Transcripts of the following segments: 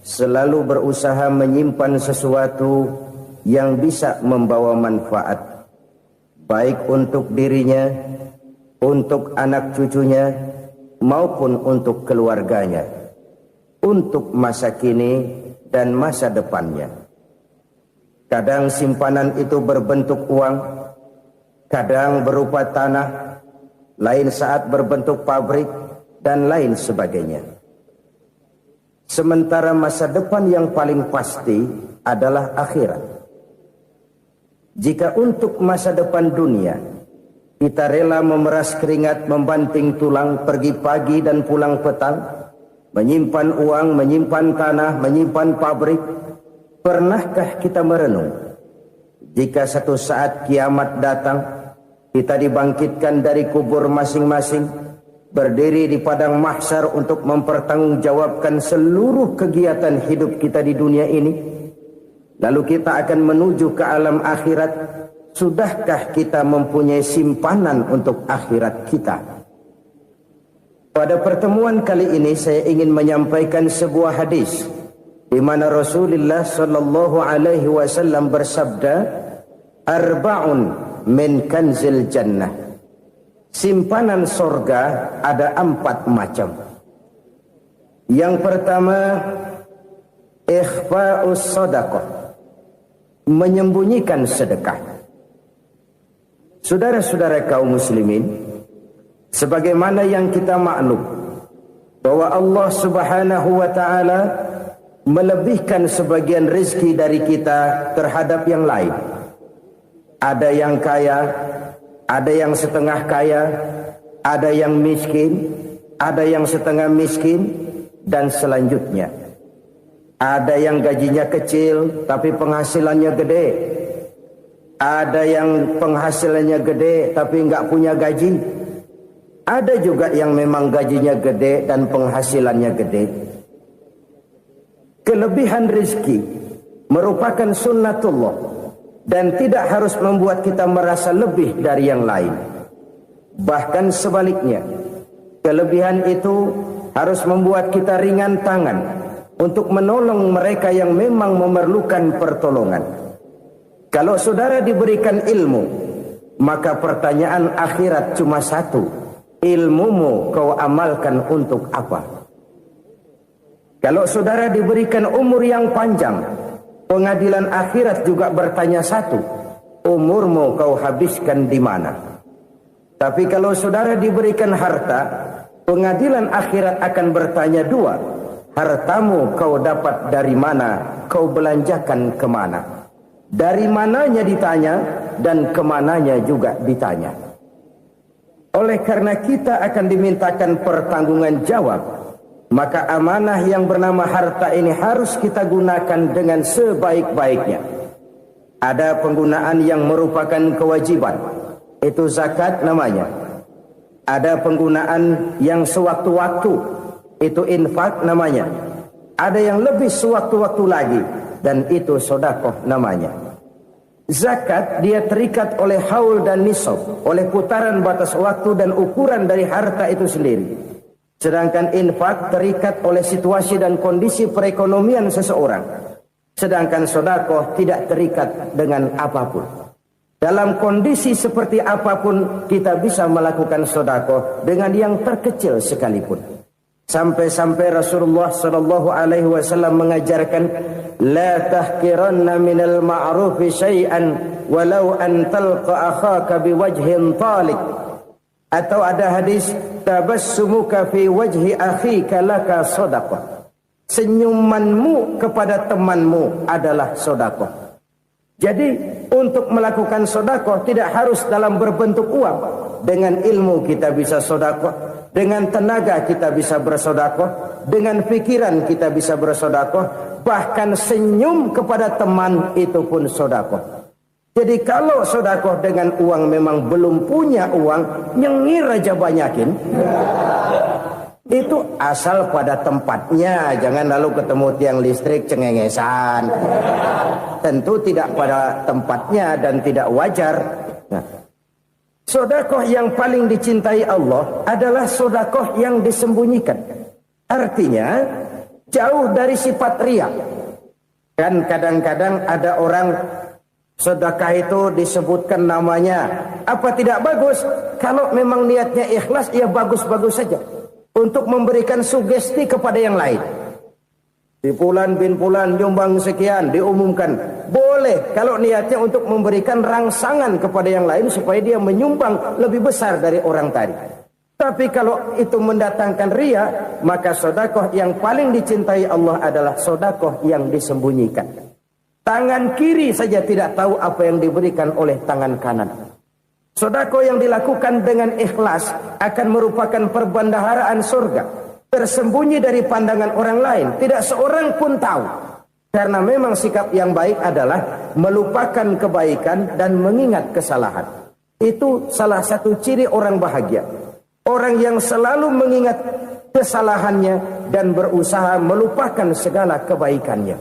selalu berusaha menyimpan sesuatu yang bisa membawa manfaat, baik untuk dirinya, untuk anak cucunya, maupun untuk keluarganya, untuk masa kini dan masa depannya. Kadang simpanan itu berbentuk uang, kadang berupa tanah, lain saat berbentuk pabrik, dan lain sebagainya. Sementara masa depan yang paling pasti adalah akhirat. Jika untuk masa depan dunia kita rela memeras keringat, membanting tulang, pergi pagi dan pulang petang, menyimpan uang, menyimpan tanah, menyimpan pabrik, pernahkah kita merenung jika satu saat kiamat datang, kita dibangkitkan dari kubur masing-masing, berdiri di padang mahsyar untuk mempertanggungjawabkan seluruh kegiatan hidup kita di dunia ini, lalu kita akan menuju ke alam akhirat. Sudahkah kita mempunyai simpanan untuk akhirat kita? Pada pertemuan kali ini saya ingin menyampaikan sebuah hadis di mana Rasulullah sallallahu alaihi wasallam bersabda, "Arba'un min kanzil jannah." Simpanan sorga ada 4 macam. Yang pertama, ikhfa'us sadaqah, menyembunyikan sedekah. Saudara-saudara kaum muslimin, sebagaimana yang kita maklum bahwa Allah Subhanahu wa taala melebihkan sebagian rezeki dari kita terhadap yang lain. Ada yang kaya, ada yang setengah kaya, ada yang miskin, ada yang setengah miskin, dan selanjutnya. Ada yang gajinya kecil tapi penghasilannya gede. Ada yang penghasilannya gede tapi nggak punya gaji. Ada juga yang memang gajinya gede dan penghasilannya gede. Kelebihan rezeki merupakan sunnatullah dan tidak harus membuat kita merasa lebih dari yang lain. Bahkan sebaliknya, kelebihan itu harus membuat kita ringan tangan untuk menolong mereka yang memang memerlukan pertolongan. Kalau saudara diberikan ilmu, maka pertanyaan akhirat cuma satu: ilmumu kau amalkan untuk apa? Kalau saudara diberikan umur yang panjang, pengadilan akhirat juga bertanya satu: umurmu kau habiskan di mana? Tapi kalau saudara diberikan harta, pengadilan akhirat akan bertanya 2: hartamu kau dapat dari mana? Kau belanjakan kemana? Dari mananya ditanya dan kemananya juga ditanya. Oleh karena kita akan dimintakan pertanggungan jawab, maka amanah yang bernama harta ini harus kita gunakan dengan sebaik-baiknya. Ada penggunaan yang merupakan kewajiban, itu zakat namanya. Ada penggunaan yang sewaktu-waktu, itu infak namanya. Ada yang lebih sewaktu-waktu lagi, dan itu sedekah namanya. Zakat dia terikat oleh haul dan nisab, oleh putaran batas waktu dan ukuran dari harta itu sendiri. Sedangkan infak terikat oleh situasi dan kondisi perekonomian seseorang. Sedangkan sedekah tidak terikat dengan apapun. Dalam kondisi seperti apapun kita bisa melakukan sedekah dengan yang terkecil sekalipun. Sampai-sampai Rasulullah sallallahu alaihi wasallam mengajarkan, la tahqiranna minal ma'rufi syai'an walau an talqa akhaka biwajhin talik. Atau ada hadis, tabassumuka fi wajhi akhika laka shadaqah. Senyumanmu kepada temanmu adalah sedekah. Jadi untuk melakukan sedekah tidak harus dalam berbentuk uang. Dengan ilmu kita bisa sedekah. Dengan tenaga kita bisa bersedekah, dengan pikiran kita bisa bersedekah, bahkan senyum kepada teman itu pun sedekah. Jadi kalau sedekah dengan uang memang belum punya uang, nyengir aja banyakin. Itu asal pada tempatnya, jangan lalu ketemu tiang listrik cengengesan. Tentu tidak pada tempatnya dan tidak wajar. Nah, sedekah yang paling dicintai Allah adalah sedekah yang disembunyikan. Artinya, jauh dari sifat riya. Kan kadang-kadang ada orang sedekah itu disebutkan namanya, apa tidak bagus? Kalau memang niatnya ikhlas, ya bagus-bagus saja. Untuk memberikan sugesti kepada yang lain. Di Fulan bin Fulan nyumbang sekian, diumumkan. Boleh kalau niatnya untuk memberikan rangsangan kepada yang lain supaya dia menyumbang lebih besar dari orang tadi. Tapi kalau itu mendatangkan riya, maka sedekah yang paling dicintai Allah adalah sedekah yang disembunyikan. Tangan kiri saja tidak tahu apa yang diberikan oleh tangan kanan. Sedekah yang dilakukan dengan ikhlas akan merupakan perbendaharaan surga, tersembunyi dari pandangan orang lain, tidak seorang pun tahu. Karena memang sikap yang baik adalah melupakan kebaikan dan mengingat kesalahan. Itu salah satu ciri orang bahagia. Orang yang selalu mengingat kesalahannya dan berusaha melupakan segala kebaikannya.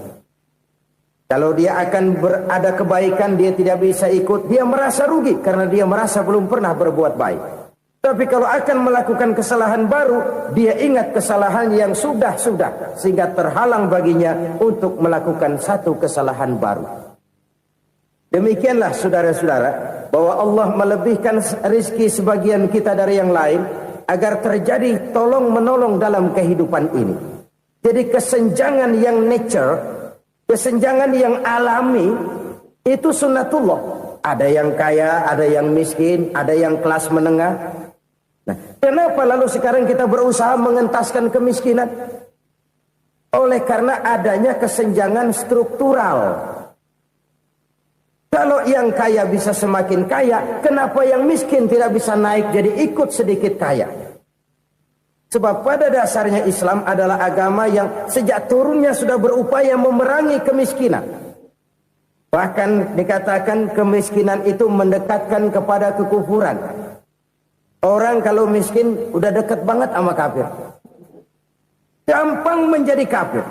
Kalau dia akan ada kebaikan, dia tidak bisa ikut, dia merasa rugi karena dia merasa belum pernah berbuat baik. Tapi kalau akan melakukan kesalahan baru, dia ingat kesalahan yang sudah-sudah, sehingga terhalang baginya untuk melakukan satu kesalahan baru. Demikianlah saudara-saudara, bahwa Allah melebihkan rizki sebagian kita dari yang lain, agar terjadi tolong-menolong dalam kehidupan ini. Jadi kesenjangan yang nature, kesenjangan yang alami, itu sunnatullah. Ada yang kaya, ada yang miskin, ada yang kelas menengah. Nah, kenapa lalu sekarang kita berusaha mengentaskan kemiskinan? Oleh karena adanya kesenjangan struktural. Kalau yang kaya bisa semakin kaya, kenapa yang miskin tidak bisa naik jadi ikut sedikit kaya? Sebab pada dasarnya Islam adalah agama yang sejak turunnya sudah berupaya memerangi kemiskinan. Bahkan dikatakan kemiskinan itu mendekatkan kepada kekufuran. Orang kalau miskin udah dekat banget sama kafir. Gampang menjadi kafir.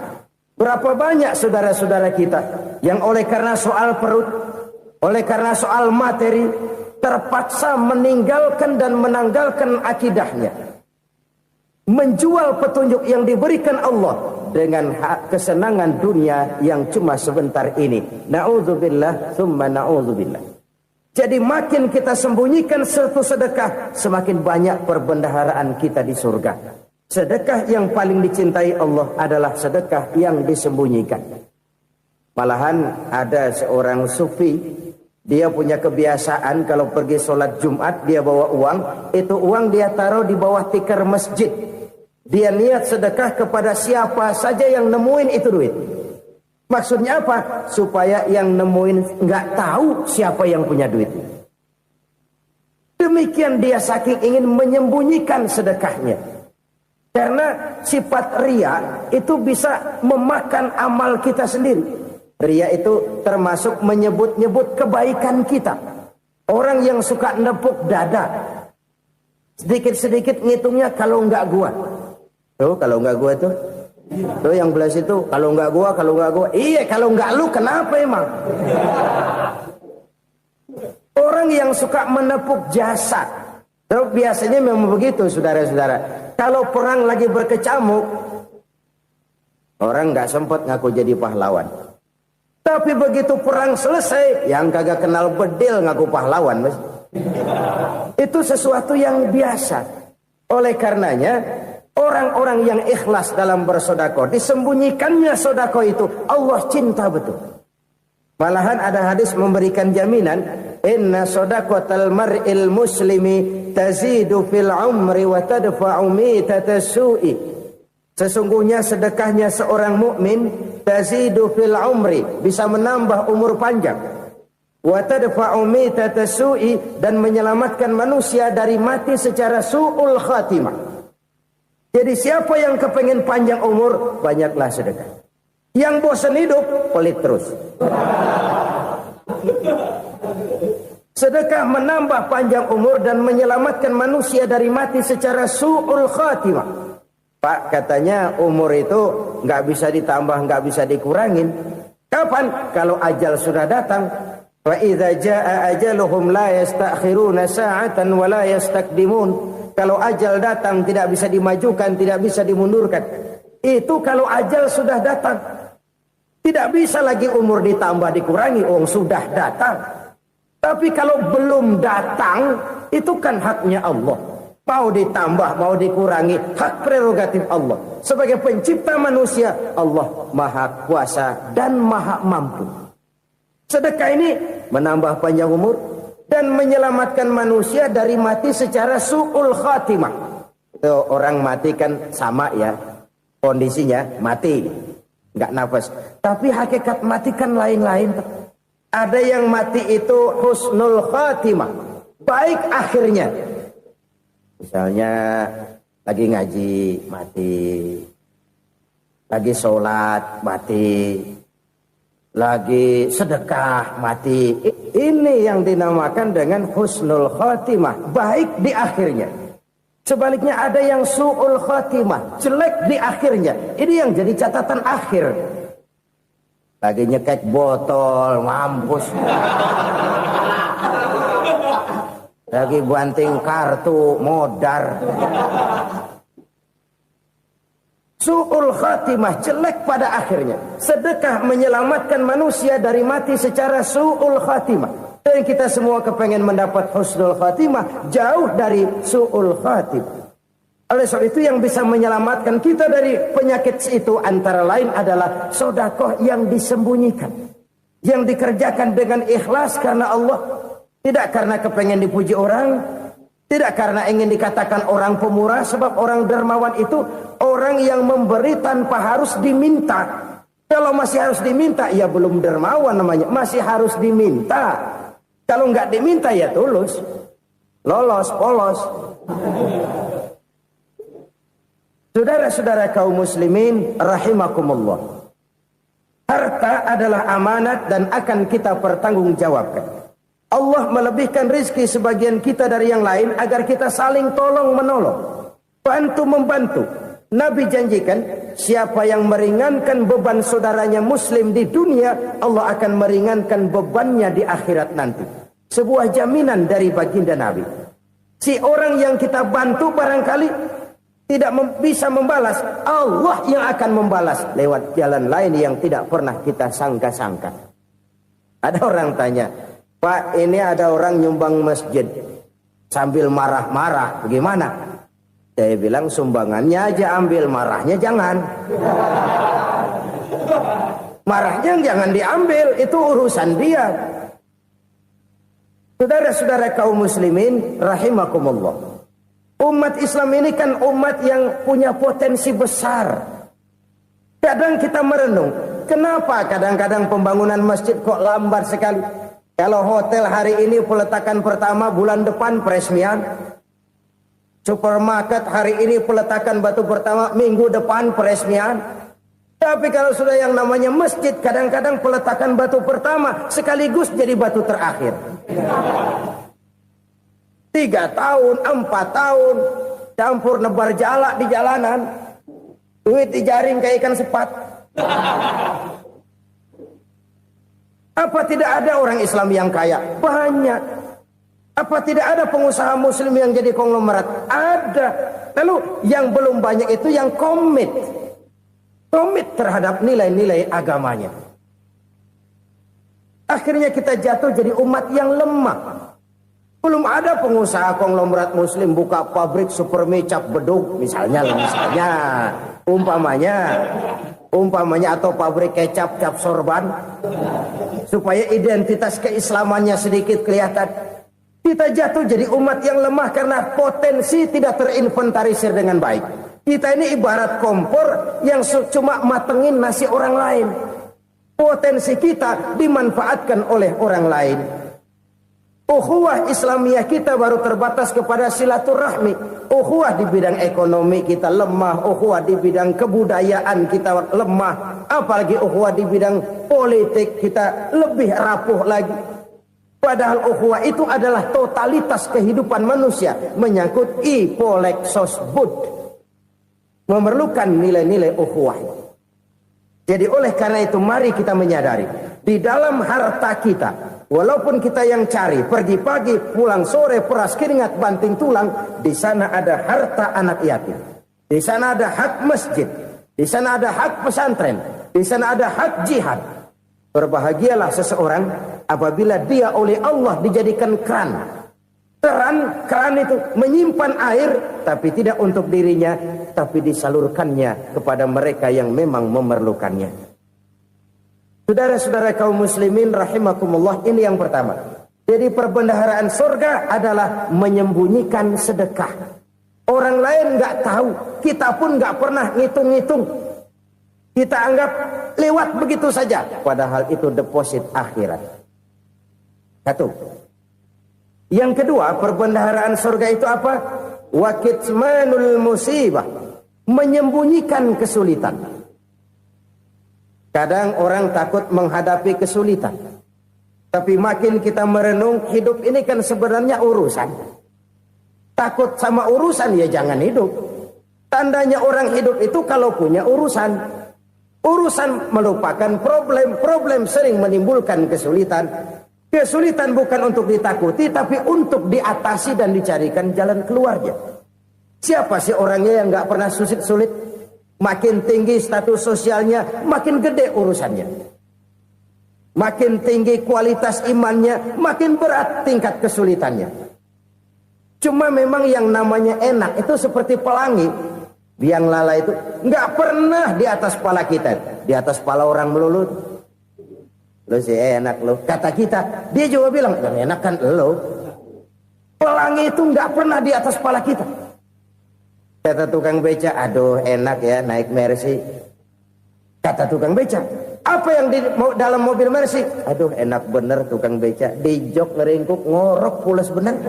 Berapa banyak saudara-saudara kita yang oleh karena soal perut, oleh karena soal materi, terpaksa meninggalkan dan menanggalkan akidahnya. Menjual petunjuk yang diberikan Allah dengan kesenangan dunia yang cuma sebentar ini. Na'udzubillah, thumma na'udzubillah. Jadi makin kita sembunyikan satu sedekah, semakin banyak perbendaharaan kita di surga. Sedekah yang paling dicintai Allah adalah sedekah yang disembunyikan. Malahan ada seorang sufi, dia punya kebiasaan kalau pergi sholat Jumat dia bawa uang, itu uang dia taruh di bawah tikar masjid. Dia niat sedekah kepada siapa saja yang nemuin itu duit. Maksudnya apa? Supaya yang nemuin nggak tahu siapa yang punya duit. Demikian dia saking ingin menyembunyikan sedekahnya. Karena sifat riya itu bisa memakan amal kita sendiri. Riya itu termasuk menyebut-nyebut kebaikan kita. Orang yang suka nepuk dada, sedikit-sedikit ngitungnya kalau nggak gua. Tuh kalau nggak gua tuh yang belah situ, kalau nggak gua. Iya, kalau nggak lu kenapa emang? Orang yang suka menepuk jasad, tuh biasanya memang begitu, saudara-saudara. Kalau perang lagi berkecamuk, orang nggak sempat ngaku jadi pahlawan. Tapi begitu perang selesai, yang kagak kenal bedil ngaku pahlawan, mas. Itu sesuatu yang biasa. Oleh karenanya, orang-orang yang ikhlas dalam bersedekah, disembunyikannya sedekah itu, Allah cinta betul. Malahan ada hadis memberikan jaminan, inna sedaqatal mar'il muslimi tazidu fil umri wa tadfa'u mitatas su'i. Sesungguhnya sedekahnya seorang mukmin tazidu fil umri, bisa menambah umur panjang. Wa tadfa'u mitatas su'i, dan menyelamatkan manusia dari mati secara su'ul khatimah. Jadi siapa yang kepengen panjang umur, banyaklah sedekah. Yang bosan hidup, pelit terus. Sedekah menambah panjang umur dan menyelamatkan manusia dari mati secara su'ul khatimah. Pak, katanya umur itu nggak bisa ditambah, nggak bisa dikurangin. Kapan? Kalau ajal sudah datang. Wa idza jaa ajaluhum la yastakhiruna sa'atan wa la yastakdimun. Kalau ajal datang tidak bisa dimajukan, tidak bisa dimundurkan. Itu kalau ajal sudah datang. Tidak bisa lagi umur ditambah dikurangi, sudah datang. Tapi kalau belum datang, itu kan haknya Allah. Mau ditambah, mau dikurangi, hak prerogatif Allah. Sebagai pencipta manusia, Allah maha kuasa dan maha mampu. Sedekah ini menambah panjang umur dan menyelamatkan manusia dari mati secara su'ul khatimah. Itu orang mati kan sama ya, kondisinya mati, nggak nafas. Tapi hakikat mati kan lain-lain. Ada yang mati itu husnul khatimah, baik akhirnya. Misalnya lagi ngaji mati, lagi sholat mati, lagi sedekah mati. Ini yang dinamakan dengan husnul khatimah, baik di akhirnya. Sebaliknya ada yang su'ul khatimah, jelek di akhirnya. Ini yang jadi catatan akhir. Lagi nyekek botol, mampus. Lagi banting kartu, modar. Su'ul khatimah, jelek pada akhirnya. Sedekah menyelamatkan manusia dari mati secara su'ul khatimah. Dan kita semua kepengen mendapat husnul khatimah, jauh dari su'ul khatimah. Oleh sebab itu yang bisa menyelamatkan kita dari penyakit itu antara lain adalah sedekah yang disembunyikan. Yang dikerjakan dengan ikhlas karena Allah. Tidak karena kepengen dipuji orang, tidak karena ingin dikatakan orang pemurah, sebab orang dermawan itu orang yang memberi tanpa harus diminta. Kalau masih harus diminta, ya belum dermawan namanya, masih harus diminta. Kalau nggak diminta ya tulus, lolos, polos. Saudara-saudara kaum muslimin rahimakumullah. Harta adalah amanat dan akan kita pertanggungjawabkan. Allah melebihkan rizki sebagian kita dari yang lain agar kita saling tolong menolong, bantu membantu. Nabi janjikan siapa yang meringankan beban saudaranya muslim di dunia, Allah akan meringankan bebannya di akhirat nanti. Sebuah jaminan dari baginda Nabi. Si orang yang kita bantu barangkali tidak bisa membalas, Allah yang akan membalas lewat jalan lain yang tidak pernah kita sangka-sangka. Ada orang tanya, Pak, ini ada orang nyumbang masjid sambil marah-marah, bagaimana? Saya bilang sumbangannya aja ambil, marahnya jangan. Marahnya jangan diambil, itu urusan dia. Saudara-saudara kaum muslimin rahimakumullah. Umat Islam ini kan umat yang punya potensi besar. Kadang kita merenung, kenapa kadang-kadang pembangunan masjid kok lambat sekali? Kalau hotel hari ini peletakan pertama, bulan depan peresmian. Supermarket hari ini peletakan batu pertama, minggu depan peresmian. Tapi kalau sudah yang namanya masjid, kadang-kadang peletakan batu pertama sekaligus jadi batu terakhir. 3 tahun, 4 tahun, campur nebar jalak di jalanan, duit dijaring kayak ikan sepat. Apa tidak ada orang Islam yang kaya? Banyak. Apa tidak ada pengusaha muslim yang jadi konglomerat? Ada. Lalu yang belum banyak itu yang komit terhadap nilai-nilai agamanya. Akhirnya kita jatuh jadi umat yang lemah. Belum ada pengusaha konglomerat muslim buka pabrik supermi cap beduk misalnya umpamanya atau pabrik kecap cap sorban supaya identitas keislamannya sedikit kelihatan. Kita jatuh jadi umat yang lemah karena potensi tidak terinventarisir dengan baik. Kita ini ibarat kompor yang cuma matengin nasi orang lain. Potensi kita dimanfaatkan oleh orang lain. Ukhuwah Islamiyah kita baru terbatas kepada silaturahmi. Ukhuwah di bidang ekonomi kita lemah, ukhuwah di bidang kebudayaan kita lemah, apalagi ukhuwah di bidang politik kita lebih rapuh lagi. Padahal ukhuwah itu adalah totalitas kehidupan manusia, menyangkut ipolek sosbud, memerlukan nilai-nilai ukhuwah. Jadi oleh karena itu mari kita menyadari di dalam harta kita, walaupun kita yang cari, pergi pagi, pulang sore, peras keringat, banting tulang, di sana ada harta anak yatim. Di sana ada hak masjid. Di sana ada hak pesantren. Di sana ada hak jihad. Berbahagialah seseorang apabila dia oleh Allah dijadikan keran. Keran itu menyimpan air, tapi tidak untuk dirinya, tapi disalurkannya kepada mereka yang memang memerlukannya. Saudara-saudara kaum muslimin rahimakumullah, ini yang pertama. Jadi perbendaharaan surga adalah menyembunyikan sedekah. Orang lain nggak tahu, kita pun nggak pernah ngitung-ngitung. Kita anggap lewat begitu saja, padahal itu deposit akhirat. Satu. Yang kedua, perbendaharaan surga itu apa? Wa kitmanul musibah, menyembunyikan kesulitan. Kadang orang takut menghadapi kesulitan. Tapi makin kita merenung, hidup ini kan sebenarnya urusan. Takut sama urusan, ya jangan hidup. Tandanya orang hidup itu kalau punya urusan. Urusan melupakan problem. Problem sering menimbulkan kesulitan. Kesulitan bukan untuk ditakuti, tapi untuk diatasi dan dicarikan jalan keluarnya. Siapa sih orangnya yang nggak pernah sulit-sulit? Makin tinggi status sosialnya, makin gede urusannya. Makin tinggi kualitas imannya, makin berat tingkat kesulitannya. Cuma memang yang namanya enak itu seperti pelangi. Biang lala itu nggak pernah di atas kepala kita, di atas kepala orang melulu. Lo sih enak lo, kata kita. Dia juga bilang, yang enak kan lo. Pelangi itu nggak pernah di atas kepala kita. Kata tukang beca, aduh enak ya naik Mercy. Kata tukang beca, apa yang di dalam mobil Mercy? Aduh enak bener tukang beca. Di jok ngeringkuk, ngorok pulas bener.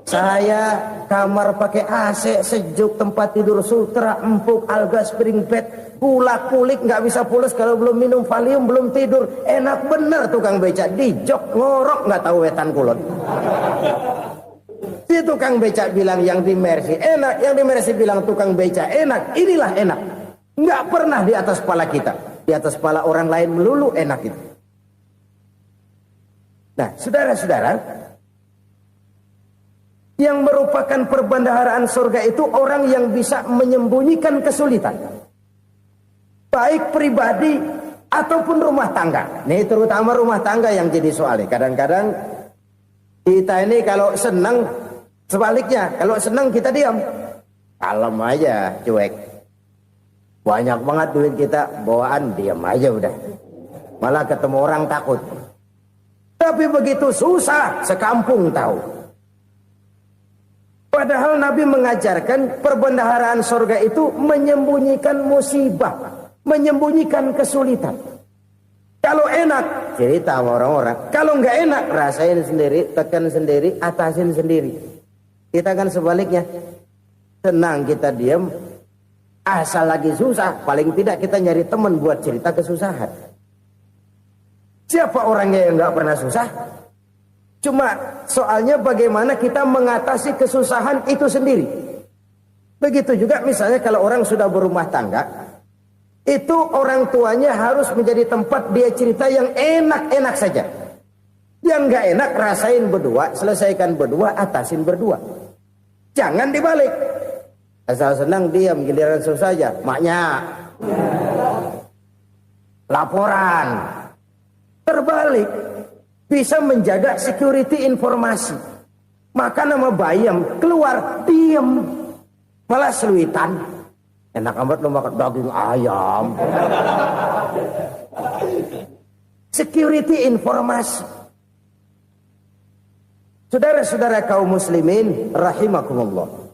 Saya kamar pakai AC, sejuk, tempat tidur sutra, empuk, alga, spring bed, kulak kulik, nggak bisa pulas kalau belum minum Valium, belum tidur. Enak bener tukang beca, di jok ngorok nggak tahu wetan kulon. Si tukang beca bilang yang di Mercy enak, yang di Mercy bilang tukang beca enak. Inilah enak, nggak pernah di atas kepala kita, di atas kepala orang lain melulu enak itu. Nah, saudara-saudara, yang merupakan perbendaharaan surga itu orang yang bisa menyembunyikan kesulitan. Baik pribadi ataupun rumah tangga. Nih terutama rumah tangga yang jadi soalnya. Kadang-kadang kita ini kalau senang, sebaliknya. Kalau senang kita diam. Kalem aja, cuek. Banyak banget duit kita, bawaan diam aja udah. Malah ketemu orang takut. Tapi begitu susah, sekampung tahu. Padahal Nabi mengajarkan perbendaharaan surga itu menyembunyikan musibah, menyembunyikan kesulitan. Kalau enak, cerita sama orang-orang. Kalau nggak enak, rasain sendiri, tekan sendiri, atasin sendiri. Kita kan sebaliknya. Tenang kita diam, asal lagi susah, paling tidak kita nyari teman buat cerita kesusahan. Siapa orangnya yang nggak pernah susah? Cuma soalnya bagaimana kita mengatasi kesusahan itu sendiri. Begitu juga misalnya kalau orang sudah berumah tangga, itu orang tuanya harus menjadi tempat dia cerita yang enak-enak saja. Yang nggak enak rasain berdua, selesaikan berdua, atasin berdua. Jangan dibalik. Asal senang diam, giliran susah saja. Maknya laporan. Terbalik. Bisa menjaga security informasi. Maka nama bayam keluar diam, malah seluitan. Enak amat lo makan daging ayam. Security informasi. Saudara-saudara kaum muslimin rahimakumullah.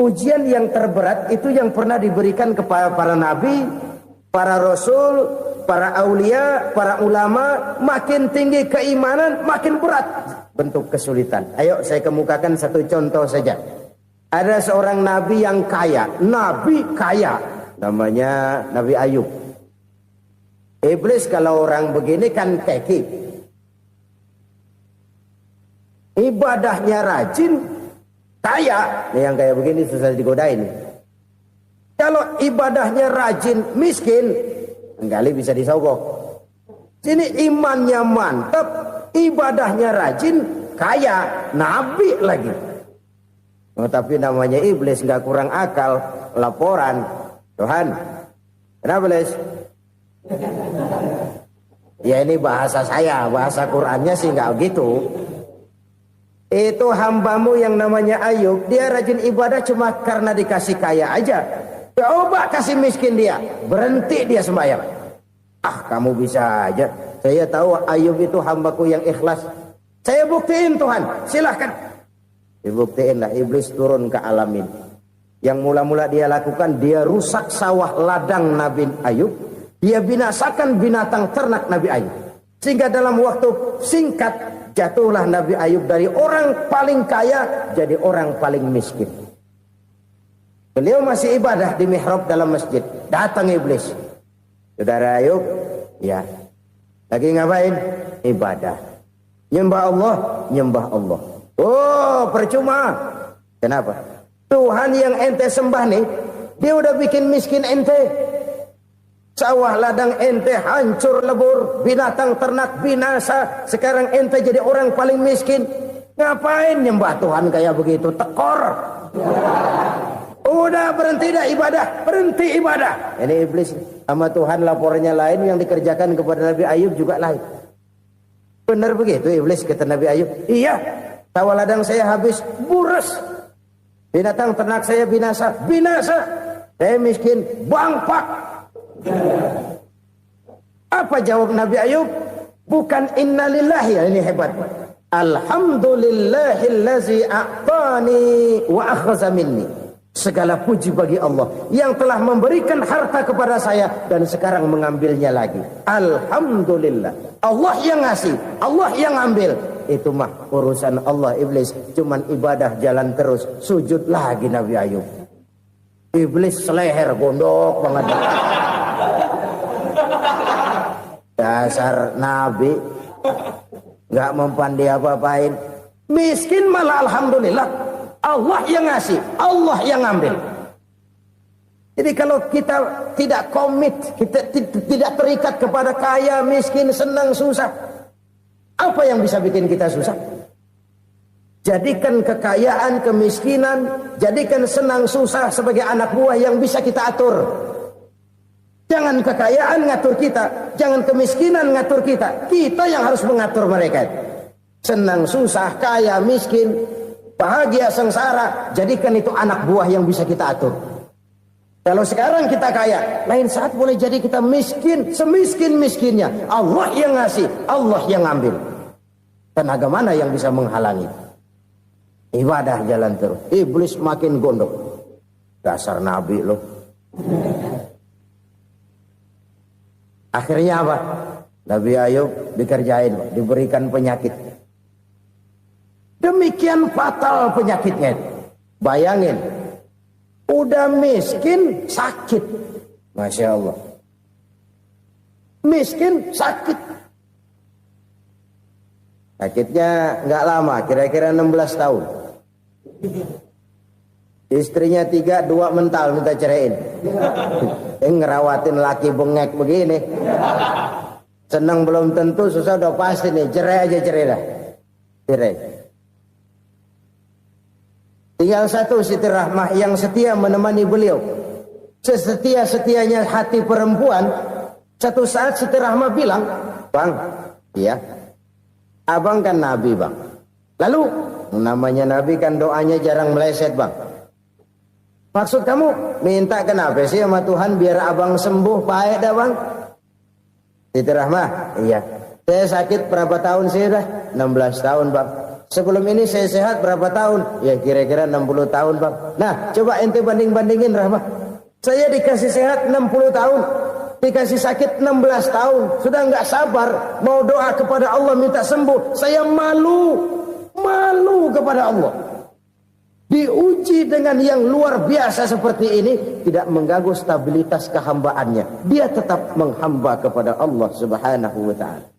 Ujian yang terberat itu yang pernah diberikan kepada para nabi, para rasul, para aulia, para ulama. Makin tinggi keimanan, makin berat bentuk kesulitan. Ayo saya kemukakan satu contoh saja. Ada seorang nabi yang kaya, nabi kaya, namanya Nabi Ayub. Iblis kalau orang begini kan keki, ibadahnya rajin, kaya. Nih yang kayak begini susah digodain. Kalau ibadahnya rajin, miskin, kali bisa disogok. Sini imannya mantap, ibadahnya rajin, kaya, nabi lagi. Tapi namanya iblis, nggak kurang akal. Laporan, Tuhan, kenapa Les? Ya ini bahasa saya, bahasa Qur'annya sih nggak gitu. Itu hambamu yang namanya Ayub, dia rajin ibadah cuma karena dikasih kaya aja. Coba kasih miskin dia, berhenti dia sembahyang. Ah, kamu bisa aja. Saya tahu Ayub itu hambaku yang ikhlas. Saya buktiin Tuhan, silahkan. Dibuktiin lah, iblis turun ke alam ini. Yang mula-mula dia lakukan, dia rusak sawah ladang Nabi Ayub. Dia binasakan binatang ternak Nabi Ayub. Sehingga dalam waktu singkat, jatuhlah Nabi Ayub dari orang paling kaya, jadi orang paling miskin. Beliau masih ibadah di mihrab dalam masjid. Datang iblis. Saudara Ayub, ya. Lagi ngapain? Ibadah. Nyembah Allah, nyembah Allah. Oh, percuma. Kenapa? Tuhan yang ente sembah nih, dia udah bikin miskin ente. Sawah ladang ente hancur lebur, binatang ternak binasa. Sekarang ente jadi orang paling miskin. Ngapain nyembah Tuhan kayak begitu? Tekor. Udah berhenti dah ibadah, berhenti ibadah. Ini iblis sama Tuhan laporannya lain, yang dikerjakan kepada Nabi Ayub juga lain. Benar begitu iblis, kata Nabi Ayub. Iya, sawah ladang saya habis, buras. Binatang ternak saya binasa, binasa. Saya miskin, bangpak. Apa jawab Nabi Ayub? Bukan innalillahi, ya ini hebat. Alhamdulillahillazi a'tani wa akhza minni. Segala puji bagi Allah yang telah memberikan harta kepada saya dan sekarang mengambilnya lagi. Alhamdulillah. Allah yang ngasih, Allah yang ambil. Itu mah urusan Allah. Iblis cuman ibadah jalan terus, sujud lagi Nabi Ayub. Iblis seleher gondok banget. Dasar Nabi nggak mempan dia apa-apain. Miskin malah alhamdulillah. Allah yang ngasih, Allah yang ambil. Jadi kalau kita tidak komit, kita tidak terikat kepada kaya, miskin, senang, susah, apa yang bisa bikin kita susah? Jadikan kekayaan, kemiskinan, jadikan senang, susah sebagai anak buah yang bisa kita atur. Jangan kekayaan ngatur kita, jangan kemiskinan ngatur kita. Kita yang harus mengatur mereka. Senang, susah, kaya, miskin, bahagia, sengsara, jadikan itu anak buah yang bisa kita atur. Kalau sekarang kita kaya, lain saat boleh jadi kita miskin, semiskin-miskinnya. Allah yang ngasih, Allah yang ambil. Tenaga mana yang bisa menghalangi? Ibadah jalan terus. Iblis makin gondok. Dasar Nabi loh. Akhirnya apa? Nabi Ayub dikerjain, diberikan penyakit. Demikian fatal penyakitnya. Bayangin, udah miskin sakit. Masya Allah. Miskin sakit. Sakitnya nggak lama, kira-kira 16 tahun. Istrinya 3, 2 mental minta ceraiin. Ngerawatin laki bengek begini. Senang belum tentu, susah udah pasti nih. Cerai aja, cerai dah. Cerai. Tinggal satu Siti Rahmah yang setia menemani beliau. Sesetia-setianya hati perempuan. Satu saat Siti Rahmah bilang, "Bang, iya, abang kan Nabi, Bang. Lalu, namanya Nabi kan doanya jarang meleset, Bang. Maksud kamu minta kenapa sih sama Tuhan biar abang sembuh, baik dah, Bang?" Siti Rahmah, iya. Saya sakit berapa tahun sih dah? 16 tahun, Bang. Sebelum ini saya sehat berapa tahun? Ya kira-kira 60 tahun, Bang. Nah, coba ente banding-bandingin, Rahmah. Saya dikasih sehat 60 tahun. Dikasih sakit 16 tahun. Sudah nggak sabar. Mau doa kepada Allah minta sembuh. Saya malu. Malu kepada Allah. Diuji dengan yang luar biasa seperti ini. Tidak mengganggu stabilitas kehambaannya. Dia tetap menghamba kepada Allah subhanahu wa ta'ala.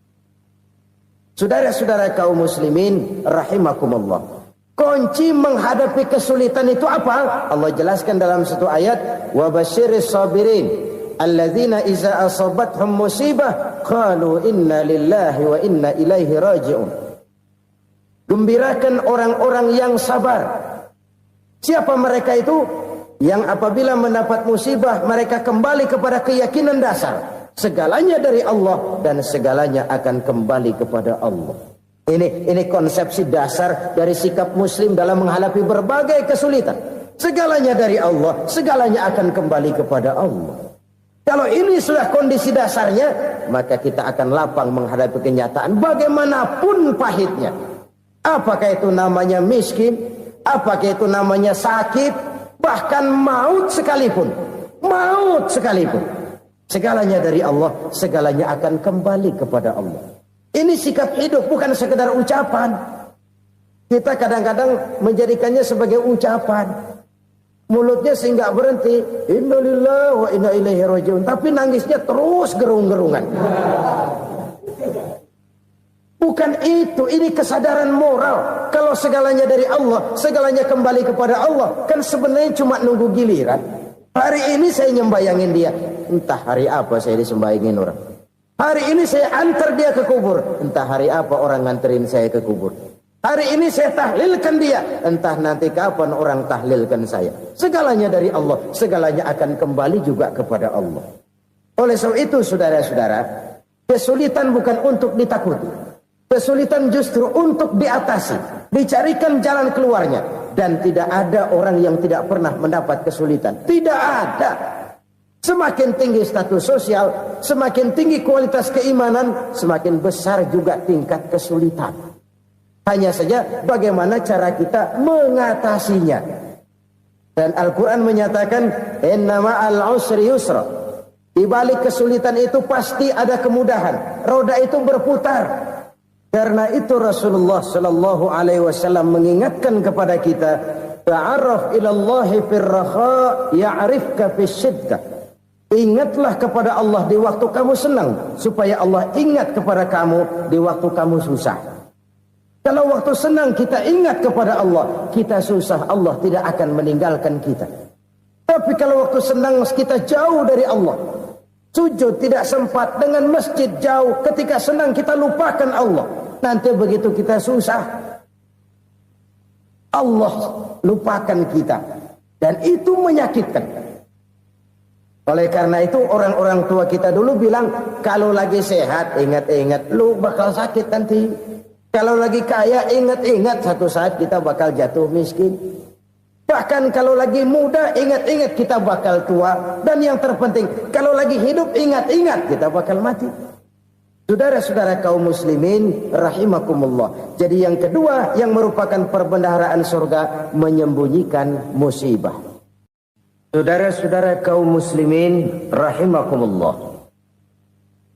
Saudara-saudara kaum muslimin rahimakumullah. Kunci menghadapi kesulitan itu apa? Allah jelaskan dalam satu ayat, wa basyiris sabirin alladzina iza asabathum musibah qalu inna lillahi wa inna ilaihi raji'un. Gembirakan orang-orang yang sabar Siapa mereka itu? Yang apabila mendapat musibah mereka kembali kepada keyakinan dasar, segalanya dari Allah dan segalanya akan kembali kepada Allah. Ini konsepsi dasar dari sikap muslim dalam menghadapi berbagai kesulitan. Segalanya dari Allah, segalanya akan kembali kepada Allah. Kalau ini sudah kondisi dasarnya, maka kita akan lapang menghadapi kenyataan bagaimanapun pahitnya. Apakah itu namanya miskin, apakah itu namanya sakit, bahkan maut sekalipun. Maut sekalipun. Segalanya dari Allah, segalanya akan kembali kepada Allah. Ini sikap hidup, bukan sekedar ucapan. Kita kadang-kadang menjadikannya sebagai ucapan. Mulutnya sehingga berhenti, innalillahi wa inna ilaihi rajiun, tapi nangisnya terus gerung-gerungan. Bukan itu, ini kesadaran moral. Kalau segalanya dari Allah, segalanya kembali kepada Allah, kan sebenarnya cuma nunggu giliran. Hari ini saya nyembayangin dia, entah hari apa saya disembayangin orang. Hari ini saya antar dia ke kubur, entah hari apa orang nganterin saya ke kubur. Hari ini saya tahlilkan dia, entah nanti kapan orang tahlilkan saya. Segalanya dari Allah, segalanya akan kembali juga kepada Allah. Oleh sebab itu saudara-saudara, kesulitan bukan untuk ditakuti. Kesulitan justru untuk diatasi, dicarikan jalan keluarnya. Dan tidak ada orang yang tidak pernah mendapat kesulitan. Tidak ada. Semakin tinggi status sosial, semakin tinggi kualitas keimanan, semakin besar juga tingkat kesulitan. Hanya saja bagaimana cara kita mengatasinya. Dan Al-Quran menyatakan, inna ma'al usri yusra. Di balik kesulitan itu pasti ada kemudahan. Roda itu berputar. Karena itu Rasulullah sallallahu alaihi wasallam mengingatkan kepada kita, ta'arraf ilallahi fir rakha ya'rifka fis syiddah. Ingatlah kepada Allah di waktu kamu senang, supaya Allah ingat kepada kamu di waktu kamu susah. Kalau waktu senang kita ingat kepada Allah, kita susah, Allah tidak akan meninggalkan kita. Tapi kalau waktu senang kita jauh dari Allah, sujud tidak sempat, dengan masjid jauh, ketika senang kita lupakan Allah. Nanti begitu kita susah, Allah lupakan kita. Dan itu menyakitkan. Oleh karena itu orang-orang tua kita dulu bilang, kalau lagi sehat ingat-ingat lu bakal sakit nanti. Kalau lagi kaya ingat-ingat satu saat kita bakal jatuh miskin. Bahkan kalau lagi muda ingat-ingat kita bakal tua. Dan yang terpenting kalau lagi hidup ingat-ingat kita bakal mati. Saudara-saudara kaum muslimin rahimakumullah. Jadi yang kedua yang merupakan perbendaharaan surga, menyembunyikan musibah. Saudara-saudara kaum muslimin rahimakumullah.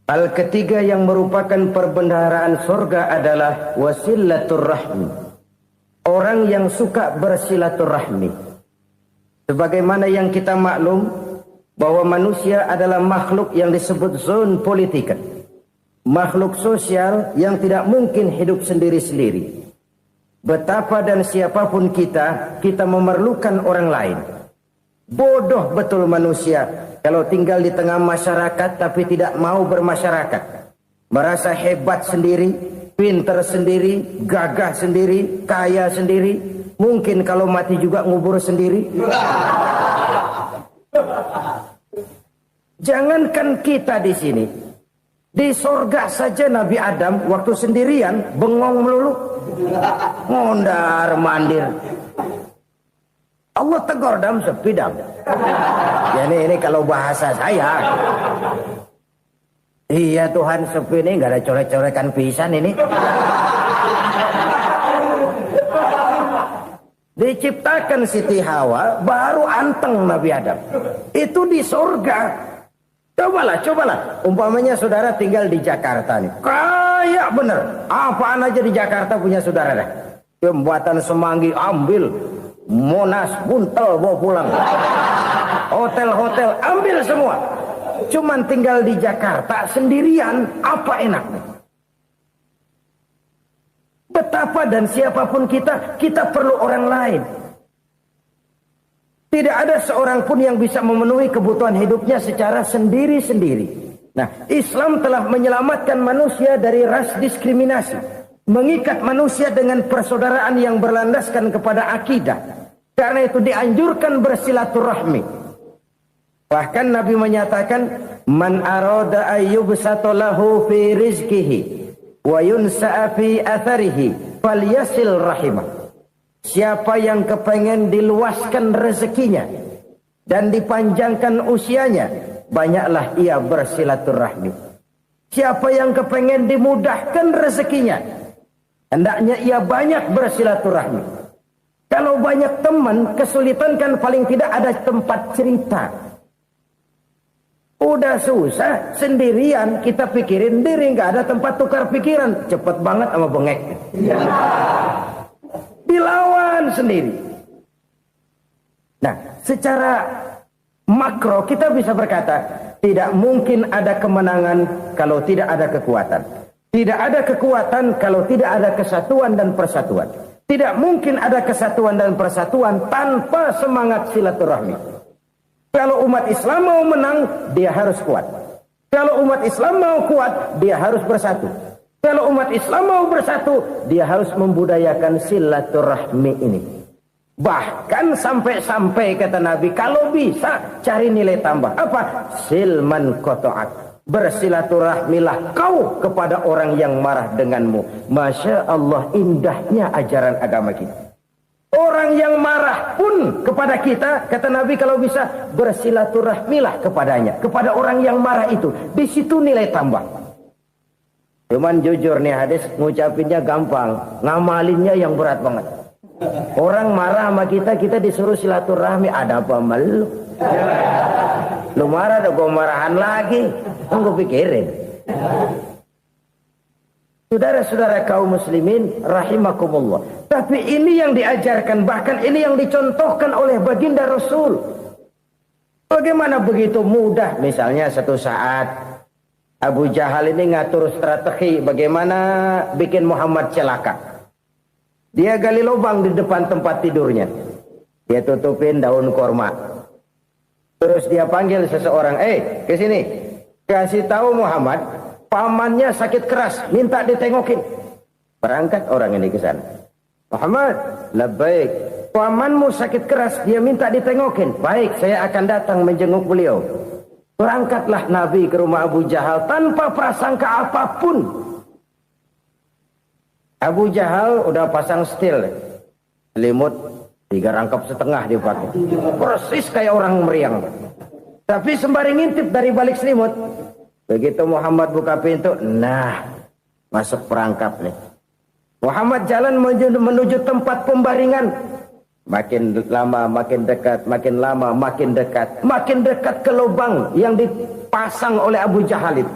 Hal ketiga yang merupakan perbendaharaan surga adalah wasilatur rahmi. Orang yang suka bersilaturahmi. Sebagaimana yang kita maklum bahwa manusia adalah makhluk yang disebut zon politika. Makhluk sosial yang tidak mungkin hidup sendiri-sendiri. Betapa dan siapapun kita memerlukan orang lain. Bodoh betul manusia kalau tinggal di tengah masyarakat tapi tidak mau bermasyarakat. Merasa hebat sendiri, pintar sendiri, gagah sendiri, kaya sendiri. Mungkin kalau mati juga ngubur sendiri. Jangankan kita di sini, di sorga saja Nabi Adam waktu sendirian bengong melulu, ngondar mandir. Allah tegur dam sepi dam. Ya ini kalau bahasa saya. Iya Tuhan sepi ini nggak ada coret-coretan pisan ini. Diciptakan Siti Hawa baru anteng Nabi Adam. Itu di surga. Cobalah. Umpamanya saudara tinggal di Jakarta nih. Kayak bener. Apaan aja di Jakarta punya saudara dah. Jembatan Semanggi ambil. Monas, Buntel bawa pulang. Hotel-hotel ambil semua. Cuman tinggal di Jakarta sendirian, apa enaknya? Betapa dan siapapun kita perlu orang lain. Tidak ada seorang pun yang bisa memenuhi kebutuhan hidupnya secara sendiri-sendiri. Nah, Islam telah menyelamatkan manusia dari ras diskriminasi. Mengikat manusia dengan persaudaraan yang berlandaskan kepada akidah. Karena itu dianjurkan bersilaturahmi. Bahkan Nabi menyatakan, man arada ayyubsata lahu fi rizqihi wa yunsa'a fi atharihi falyasil rahimah. Siapa yang kepengen diluaskan rezekinya dan dipanjangkan usianya, banyaklah ia bersilaturahmi. Siapa yang kepengen dimudahkan rezekinya, hendaknya ia banyak bersilaturahmi. Kalau banyak teman, kesulitan kan paling tidak ada tempat cerita. Udah susah, sendirian kita pikirin diri, nggak ada tempat tukar pikiran. Cepet banget sama bengek. Dilawan sendiri. Nah, secara makro kita bisa berkata, tidak mungkin ada kemenangan kalau tidak ada kekuatan. Tidak ada kekuatan kalau tidak ada kesatuan dan persatuan. Tidak mungkin ada kesatuan dan persatuan tanpa semangat silaturahmi. Kalau umat Islam mau menang, dia harus kuat. Kalau umat Islam mau kuat, dia harus bersatu. Kalau umat Islam mau bersatu, dia harus membudayakan silaturahmi ini. Bahkan sampai-sampai kata Nabi, kalau bisa cari nilai tambah. Apa? Silman qata'ak. Bersilaturahmilah kau kepada orang yang marah denganmu. Masya Allah, indahnya ajaran agama kita. Orang yang marah pun kepada kita, kata Nabi, kalau bisa bersilaturahmilah kepadanya. Kepada orang yang marah itu. Di situ nilai tambah. Cuman jujur nih hadis, ngucapinnya gampang, ngamalinnya yang berat banget. Orang marah sama kita, kita disuruh silaturahmi. Ada apa malu? Lu marah, ada gue marahan lagi. Gue pikirin. Saudara-saudara kaum muslimin rahimakumullah. Tapi ini yang diajarkan, bahkan ini yang dicontohkan oleh baginda Rasul. Bagaimana begitu mudah, misalnya satu saat Abu Jahal ini ngatur strategi bagaimana bikin Muhammad celaka. Dia gali lubang di depan tempat tidurnya. Dia tutupin daun korma. Terus dia panggil seseorang, ke sini. Kasih tahu Muhammad, pamannya sakit keras, minta ditengokin. Berangkat orang ini ke sana. Muhammad, labbaik. Pamanmu sakit keras, dia minta ditengokin. Baik, saya akan datang menjenguk beliau. Berangkatlah Nabi ke rumah Abu Jahal tanpa prasangka apapun. Abu Jahal udah pasang stil, selimut 3 rangkap setengah dipakai, persis kayak orang meriang. Tapi sembari ngintip dari balik selimut, begitu Muhammad buka pintu, nah masuk perangkap nih. Muhammad jalan menuju tempat pembaringan. Makin lama makin dekat, makin lama makin dekat, makin dekat ke lubang yang dipasang oleh Abu Jahal itu.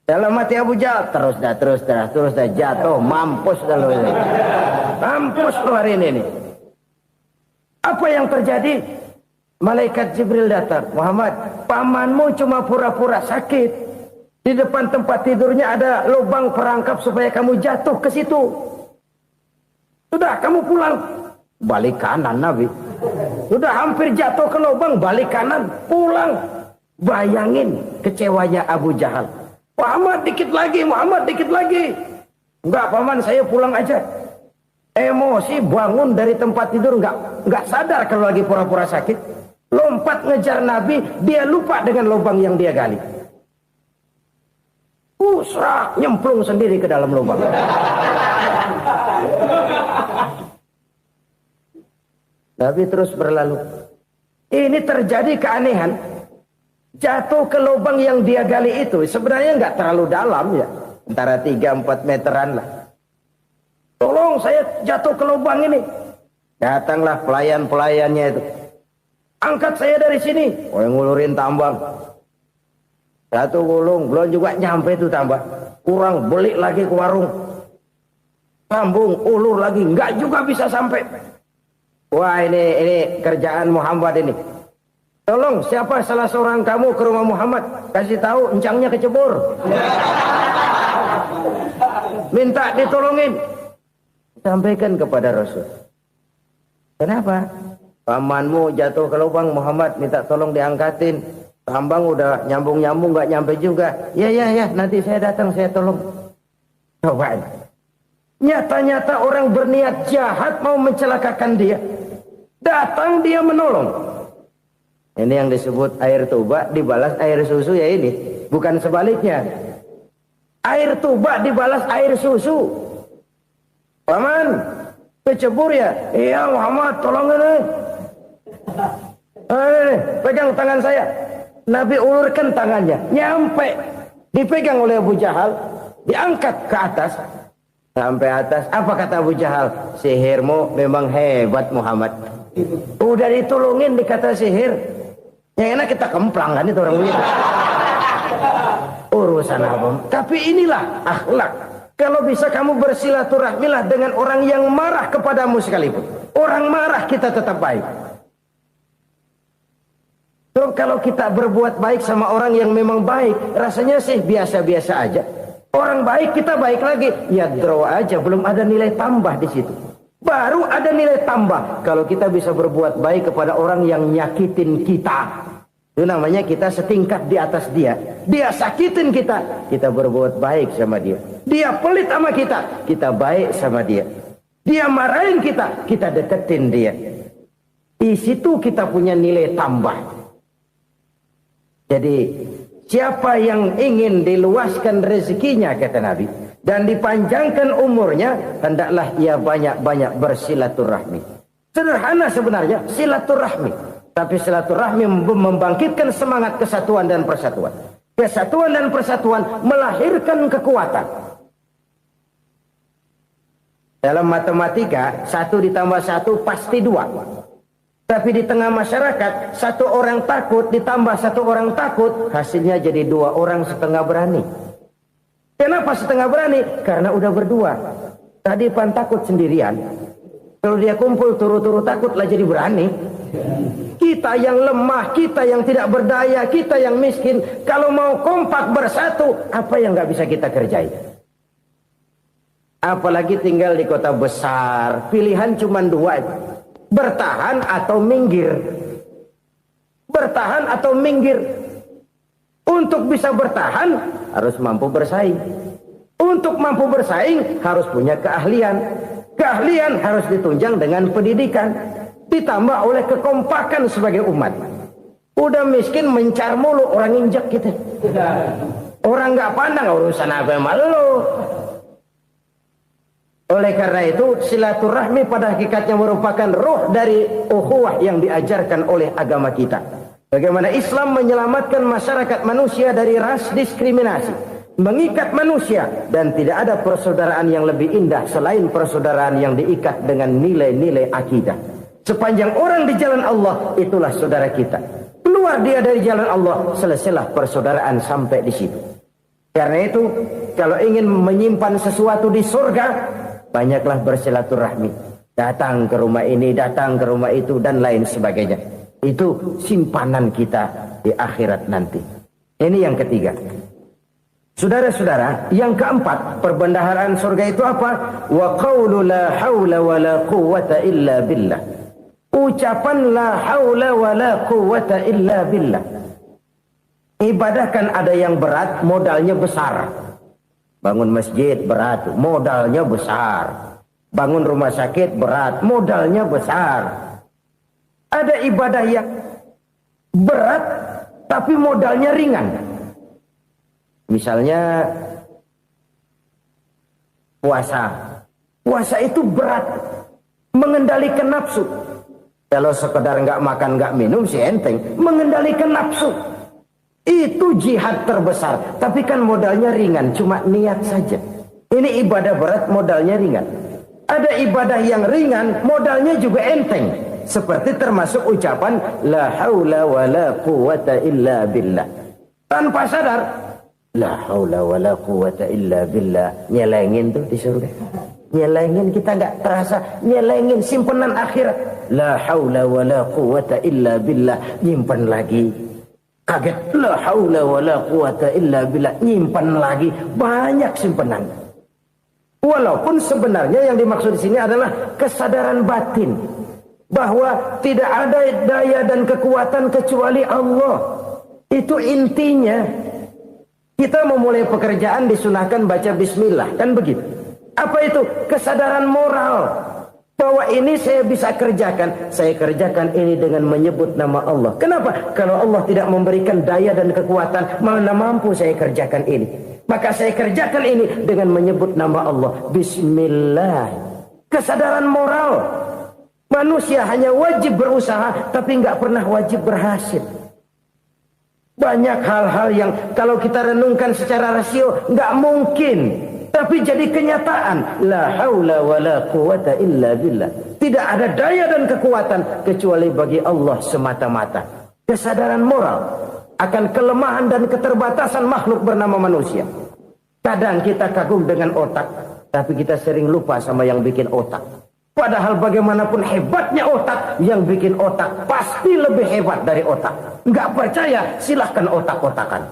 Dalam hati Abu Jahal, terus dah jatuh, mampus dah lo ini. Mampus lo hari ini nih. Apa yang terjadi? Malaikat Jibril datang. Muhammad, pamanmu cuma pura-pura sakit. Di depan tempat tidurnya ada lubang perangkap supaya kamu jatuh ke situ. Sudah, kamu pulang. Balik kanan Nabi. Sudah hampir jatuh ke lubang, balik kanan, pulang. Bayangin kecewanya Abu Jahal. Muhammad dikit lagi, Muhammad dikit lagi. Enggak paman, saya pulang aja. Emosi bangun dari tempat tidur, enggak sadar kalau lagi pura-pura sakit. Lompat ngejar Nabi, dia lupa dengan lubang yang dia gali. Serak, nyemplung sendiri ke dalam lubang. Nabi terus berlalu. Ini terjadi keanehan. Jatuh ke lubang yang dia gali itu sebenarnya nggak terlalu dalam ya, antara 3-4 meteran lah. Tolong saya jatuh ke lubang ini. Datanglah pelayan-pelayannya itu. Angkat saya dari sini. Oh, yang ngulurin tambang. Satu gulung, belum juga nyampe itu tambah. Kurang, beli lagi ke warung. Sambung, ulur lagi, nggak juga bisa sampai. Wah, ini kerjaan Muhammad ini. Tolong, siapa salah seorang kamu ke rumah Muhammad, kasih tahu encangnya kecebur. Minta ditolongin. Sampaikan kepada Rasul. Kenapa? Pamanmu jatuh ke lubang, Muhammad minta tolong diangkatin. Tambang udah nyambung-nyambung nggak nyampe juga. Ya, nanti saya datang, saya tolong. Coba. Nyata-nyata orang berniat jahat mau mencelakakan dia. Datang dia menolong. Ini yang disebut air tuba dibalas air susu ya ini. Bukan sebaliknya. Air tuba dibalas air susu. Paman, kecebur ya? Iya Muhammad, tolong ini. Pegang tangan saya. Nabi ulurkan tangannya. Nyampe. Dipegang oleh Abu Jahal. Diangkat ke atas. Sampai atas. Apa kata Abu Jahal? Sihirmu memang hebat Muhammad. Udah ditolongin dikata sihir. Yang enak kita kemplang kan itu orang begitu. Urusan apa? Tapi inilah akhlak. Kalau bisa kamu bersilaturahmilah dengan orang yang marah kepadamu sekalipun. Orang marah kita tetap baik. So, kalau kita berbuat baik sama orang yang memang baik, rasanya sih biasa-biasa aja. Orang baik kita baik lagi. Ya draw aja, belum ada nilai tambah di situ. Baru ada nilai tambah kalau kita bisa berbuat baik kepada orang yang nyakitin kita. Itu namanya kita setingkat di atas dia. Dia sakitin kita, kita berbuat baik sama dia. Dia pelit sama kita, kita baik sama dia. Dia marahin kita, kita deketin dia. Di situ kita punya nilai tambah. Jadi siapa yang ingin diluaskan rezekinya kata Nabi dan dipanjangkan umurnya, hendaklah ia banyak-banyak bersilaturahmi. Sederhana sebenarnya silaturahmi, tapi silaturahmi membangkitkan semangat kesatuan dan persatuan. Kesatuan dan persatuan melahirkan kekuatan. Dalam matematika 1 ditambah 1 pasti 2. Tapi di tengah masyarakat 1 orang takut ditambah 1 orang takut, hasilnya jadi 2 orang setengah berani. Kenapa setengah berani? Karena udah berdua. Tadi pan takut sendirian. Kalau dia kumpul turu-turu takutlah jadi berani. Kita yang lemah, kita yang tidak berdaya, kita yang miskin, kalau mau kompak bersatu, apa yang nggak bisa kita kerjain? Apalagi tinggal di kota besar, pilihan cuma 2. Bertahan atau minggir. Bertahan atau minggir. Untuk bisa bertahan harus mampu bersaing. Untuk mampu bersaing harus punya keahlian. Keahlian harus ditunjang dengan pendidikan. Ditambah oleh kekompakan sebagai umat. Udah miskin mencar mulu, orang injak kita. Orang nggak pandang urusan apa yang malu. Oleh karena itu silaturahmi pada hakikatnya merupakan roh dari ukhuwah yang diajarkan oleh agama kita. Bagaimana Islam menyelamatkan masyarakat manusia dari ras diskriminasi, mengikat manusia, dan tidak ada persaudaraan yang lebih indah selain persaudaraan yang diikat dengan nilai-nilai akidah. Sepanjang orang di jalan Allah, itulah saudara kita. Keluar dia dari jalan Allah, selesailah persaudaraan sampai di situ. Karena itu, kalau ingin menyimpan sesuatu di surga, banyaklah bersilaturahmi. Datang ke rumah ini, datang ke rumah itu, dan lain sebagainya. Itu simpanan kita di akhirat nanti. Ini yang ketiga. Saudara-saudara, yang keempat, perbendaharaan surga itu apa? Wa qawlu la hawla wa la quwwata illa billah. Ucapan la hawla wa la quwwata illa billah. Ibadah kan ada yang berat, modalnya besar. Bangun masjid berat, modalnya besar. Bangun rumah sakit berat, modalnya besar. Ada ibadah yang berat, tapi modalnya ringan. Misalnya puasa. Puasa itu berat, mengendalikan nafsu. Kalau sekedar nggak makan nggak minum sih enteng, mengendalikan nafsu. Itu jihad terbesar. Tapi kan modalnya ringan, cuma niat saja. Ini ibadah berat, modalnya ringan. Ada ibadah yang ringan, modalnya juga enteng. Seperti termasuk ucapan la haula wa la quwwata illa billah. Tanpa sadar, la haula wa la quwwata illa billah. Nyelengin tuh di surga. Nyelengin, kita nggak terasa. Nyelengin simpenan akhirat. La haula wa la quwwata illa billah. Nyimpen lagi. Kaget, la haula wa la quwata illa billah, nyimpan lagi, banyak simpenan. Walaupun sebenarnya yang dimaksud di sini adalah kesadaran batin bahwa tidak ada daya dan kekuatan kecuali Allah. Itu intinya. Kita memulai pekerjaan disunahkan baca bismillah, kan begitu. Apa itu? Kesadaran moral. Bahwa ini saya bisa kerjakan. Saya kerjakan ini dengan menyebut nama Allah. Kenapa? Kalau Allah tidak memberikan daya dan kekuatan, mana mampu saya kerjakan ini. Maka saya kerjakan ini dengan menyebut nama Allah. Bismillah. Kesadaran moral. Manusia hanya wajib berusaha, tapi nggak pernah wajib berhasil. Banyak hal-hal yang kalau kita renungkan secara rasio nggak mungkin. Tapi jadi kenyataan. La haula wa la quwata illa billah. Tidak ada daya dan kekuatan kecuali bagi Allah semata-mata. Kesadaran moral akan kelemahan dan keterbatasan makhluk bernama manusia. Kadang kita kagum dengan otak, tapi kita sering lupa sama yang bikin otak. Padahal bagaimanapun hebatnya otak, yang bikin otak pasti lebih hebat dari otak. Nggak percaya, silahkan otak-otakan.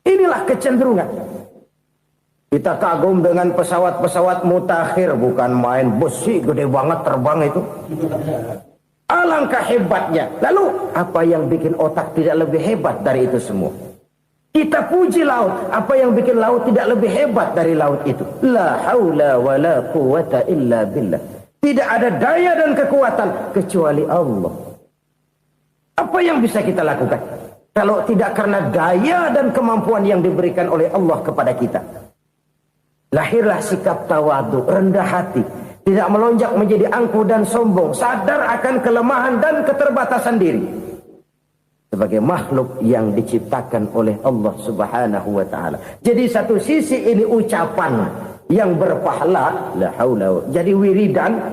Inilah kecenderungan. Kita kagum dengan pesawat-pesawat mutakhir, bukan main besi gede banget terbang itu. Alangkah hebatnya. Lalu apa yang bikin otak tidak lebih hebat dari itu semua? Kita puji laut. Apa yang bikin laut tidak lebih hebat dari laut itu? La haula wa la quwata illa billah. Tidak ada daya dan kekuatan kecuali Allah. Apa yang bisa kita lakukan? Kalau tidak karena daya dan kemampuan yang diberikan oleh Allah kepada kita. Lahirlah sikap tawadu, rendah hati. Tidak melonjak menjadi angkuh dan sombong. Sadar akan kelemahan dan keterbatasan diri. Sebagai makhluk yang diciptakan oleh Allah subhanahu wa ta'ala. Jadi satu sisi ini ucapan yang berpahala. La haula. Jadi wiridan.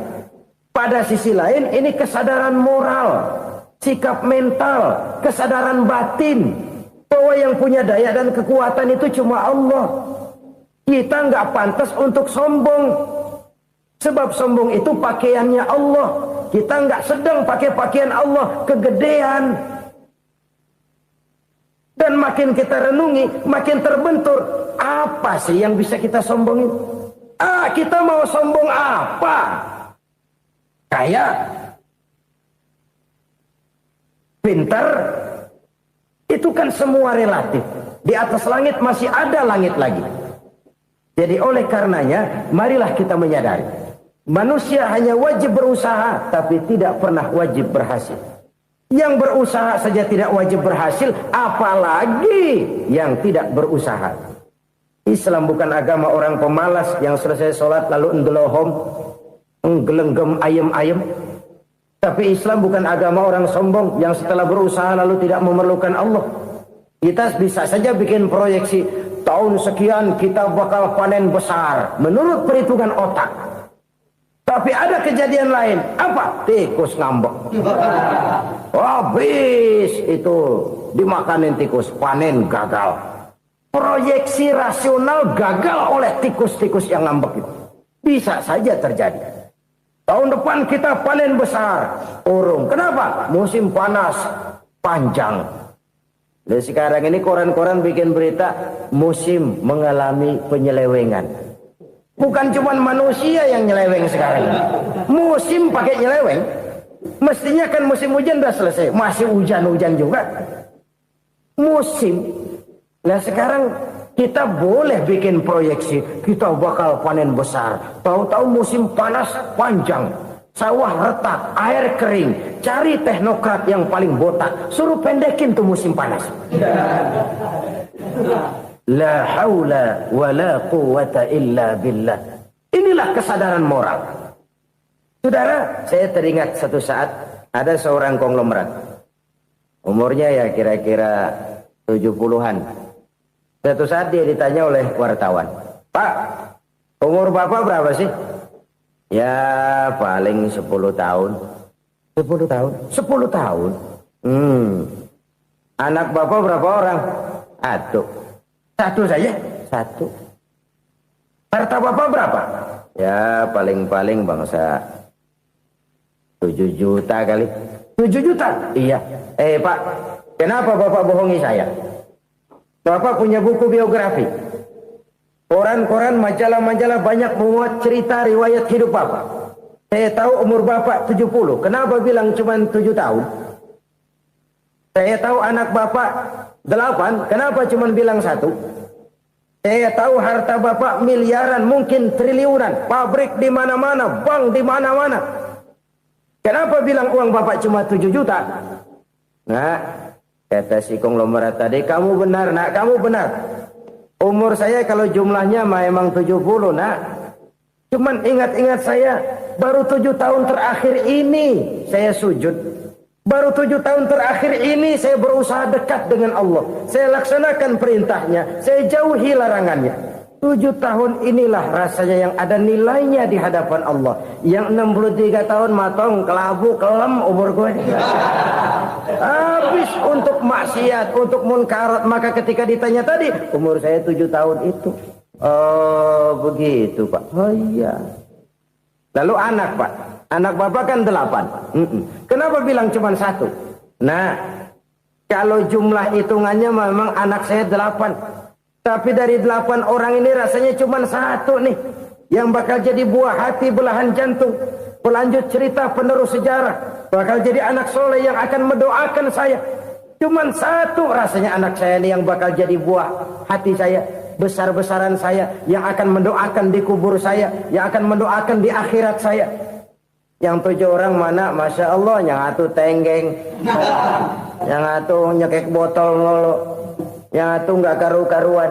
Pada sisi lain ini kesadaran moral. Sikap mental, kesadaran batin, bahwa yang punya daya dan kekuatan itu cuma Allah. Kita nggak pantas untuk sombong, sebab sombong itu pakaiannya Allah. Kita nggak sedang pakai pakaian Allah, kegedean. Dan makin kita renungi, makin terbentur. Apa sih yang bisa kita sombongin? Kita mau sombong apa? Kayak pintar, itu kan semua relatif. Di atas langit masih ada langit lagi. Jadi oleh karenanya, marilah kita menyadari. Manusia hanya wajib berusaha, tapi tidak pernah wajib berhasil. Yang berusaha saja tidak wajib berhasil, apalagi yang tidak berusaha. Islam bukan agama orang pemalas yang selesai sholat lalu endelohom, nggelenggem ayem-ayem. Tapi Islam bukan agama orang sombong yang setelah berusaha lalu tidak memerlukan Allah. Kita bisa saja bikin proyeksi, tahun sekian kita bakal panen besar menurut perhitungan otak. Tapi ada kejadian lain. Apa? Tikus ngambek. Habis itu dimakanin tikus, panen gagal. Proyeksi rasional gagal oleh tikus-tikus yang ngambek itu. Bisa saja terjadi. Tahun depan kita panen besar. Urung. Kenapa? Musim panas panjang. Dan sekarang ini koran-koran bikin berita musim mengalami penyelewengan. Bukan cuma manusia yang nyeleweng sekarang. Musim pakai nyeleweng. Mestinya kan musim hujan udah selesai. Masih hujan-hujan juga. Musim. Nah sekarang kita boleh bikin proyeksi, kita bakal panen besar. Tahu-tahu musim panas panjang, sawah retak, air kering. Cari teknokrat yang paling botak, suruh pendekin tuh musim panas. La haula wa la quwata illa billah. Inilah kesadaran moral. Saudara, saya teringat satu saat ada seorang konglomerat. Umurnya ya kira-kira 70-an. Suatu saat dia ditanya oleh wartawan, Pak, umur Bapak berapa sih? Ya paling 10 tahun. 10 tahun? 10 tahun? Anak Bapak berapa orang? Satu saja? Satu. Harta Bapak berapa? Ya paling-paling bangsa 7 juta kali. 7 juta? Iya. Pak, kenapa Bapak bohongi saya? Bapak punya buku biografi. Koran-koran, majalah-majalah banyak memuat cerita riwayat hidup Bapak. Saya tahu umur Bapak 70. Kenapa bilang cuma 7 tahun? Saya tahu anak Bapak 8. Kenapa cuma bilang 1? Saya tahu harta bapak miliaran, mungkin triliunan, pabrik di mana-mana, bank di mana-mana. Kenapa bilang uang bapak cuma 7 juta? Nah, kata si konglomerat tadi, kamu benar nak, kamu benar. Umur saya kalau jumlahnya memang 70 nak. Cuman ingat-ingat saya, baru 7 tahun terakhir ini saya sujud. Baru 7 tahun terakhir ini saya berusaha dekat dengan Allah. Saya laksanakan perintahnya, saya jauhi larangannya. 7 tahun inilah rasanya yang ada nilainya di hadapan Allah. Yang 63 tahun matong, kelabu, kelem umur gue. Habis untuk maksiat, untuk munkarat. Maka ketika ditanya tadi, umur saya 7 tahun itu. Oh begitu Pak. Oh iya. Lalu anak Pak. Anak bapak kan 8. Kenapa bilang cuma 1? Nah, kalau jumlah hitungannya memang anak saya 8. Tapi dari 8 orang ini rasanya cuma 1 nih. Yang bakal jadi buah hati, belahan jantung. Pelanjut cerita, penerus sejarah. Bakal jadi anak soleh yang akan mendoakan saya. Cuma 1 rasanya anak saya ini yang bakal jadi buah hati saya. Besar-besaran saya. Yang akan mendoakan di kubur saya. Yang akan mendoakan di akhirat saya. Yang 7 orang mana, Masya Allah, yang atu tenggeng, yang atu nyekek botol ngolo, yang atu nggak karu-karuan.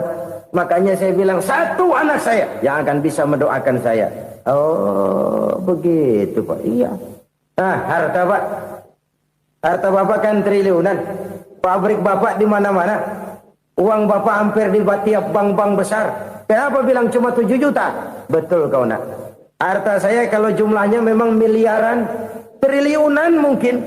Makanya saya bilang 1 anak saya yang akan bisa mendoakan saya. Oh begitu Pak. Iya. Nah harta Pak, harta bapak kan triliunan, pabrik bapak di mana-mana, uang bapak hampir di tiap bank-bank besar. Kenapa bilang cuma 7 juta? Betul kau nak. Harta saya kalau jumlahnya memang miliaran, triliunan mungkin.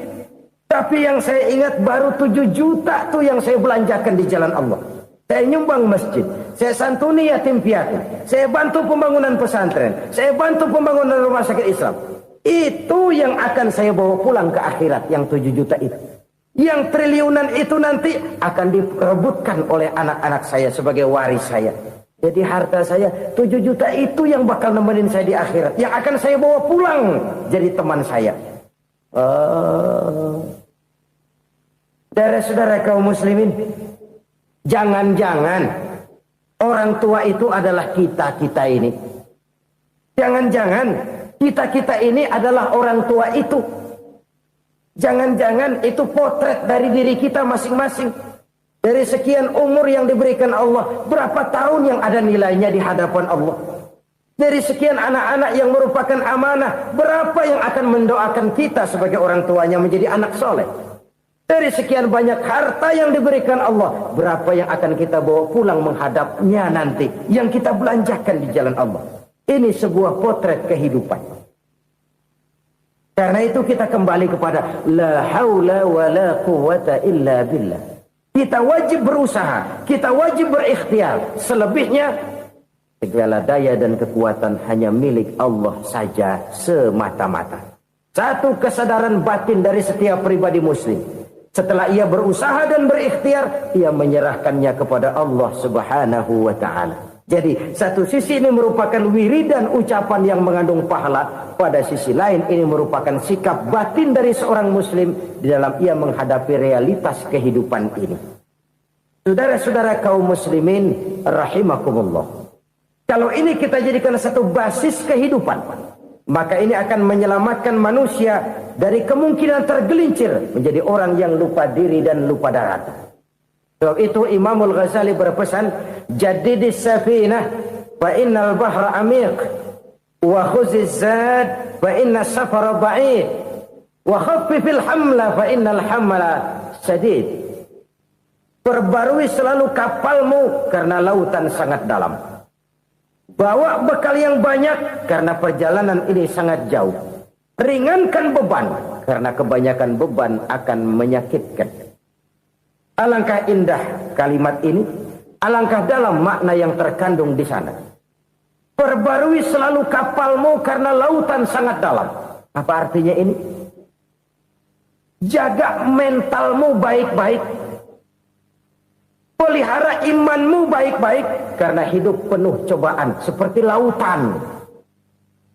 Tapi yang saya ingat baru 7 juta tuh yang saya belanjakan di jalan Allah. Saya nyumbang masjid, saya santuni yatim piatu, saya bantu pembangunan pesantren, saya bantu pembangunan rumah sakit Islam. Itu yang akan saya bawa pulang ke akhirat, yang 7 juta itu. Yang triliunan itu nanti akan diperebutkan oleh anak-anak saya sebagai waris saya. Jadi harta saya 7 juta itu yang bakal nemenin saya di akhirat. Yang akan saya bawa pulang jadi teman saya. Saudara-saudara kaum muslimin, jangan-jangan orang tua itu adalah kita-kita ini. Jangan-jangan kita-kita ini adalah orang tua itu. Jangan-jangan itu potret dari diri kita masing-masing. Dari sekian umur yang diberikan Allah, berapa tahun yang ada nilainya di hadapan Allah? Dari sekian anak-anak yang merupakan amanah, berapa yang akan mendoakan kita sebagai orang tuanya menjadi anak soleh? Dari sekian banyak harta yang diberikan Allah, berapa yang akan kita bawa pulang menghadapnya nanti, yang kita belanjakan di jalan Allah? Ini sebuah potret kehidupan. Karena itu kita kembali kepada la haula wa la quwwata illa billah. Kita wajib berusaha, kita wajib berikhtiar. Selebihnya, segala daya dan kekuatan hanya milik Allah saja semata-mata. Satu kesadaran batin dari setiap pribadi muslim. Setelah ia berusaha dan berikhtiar, ia menyerahkannya kepada Allah Subhanahu wa ta'ala. Jadi, satu sisi ini merupakan wiridan ucapan yang mengandung pahala. Pada sisi lain, ini merupakan sikap batin dari seorang muslim di dalam ia menghadapi realitas kehidupan ini. Saudara-saudara kaum muslimin, rahimakumullah. Kalau ini kita jadikan satu basis kehidupan, maka ini akan menyelamatkan manusia dari kemungkinan tergelincir menjadi orang yang lupa diri dan lupa darat. Sebab itu Imamul Ghazali berpesan, jadidis safinah fa innal bahra amiq wa khuziz zad fa inna safara ba'id wa khaffifil hamla fa innal hamla sadid. Perbarui selalu kapalmu karena lautan sangat dalam. Bawa bekal yang banyak karena perjalanan ini sangat jauh. Ringankan beban karena kebanyakan beban akan menyakitkan. Alangkah indah kalimat ini, alangkah dalam makna yang terkandung di sana. Perbarui selalu kapalmu karena lautan sangat dalam. Apa artinya ini? Jaga mentalmu baik-baik. Pelihara imanmu baik-baik karena hidup penuh cobaan seperti lautan.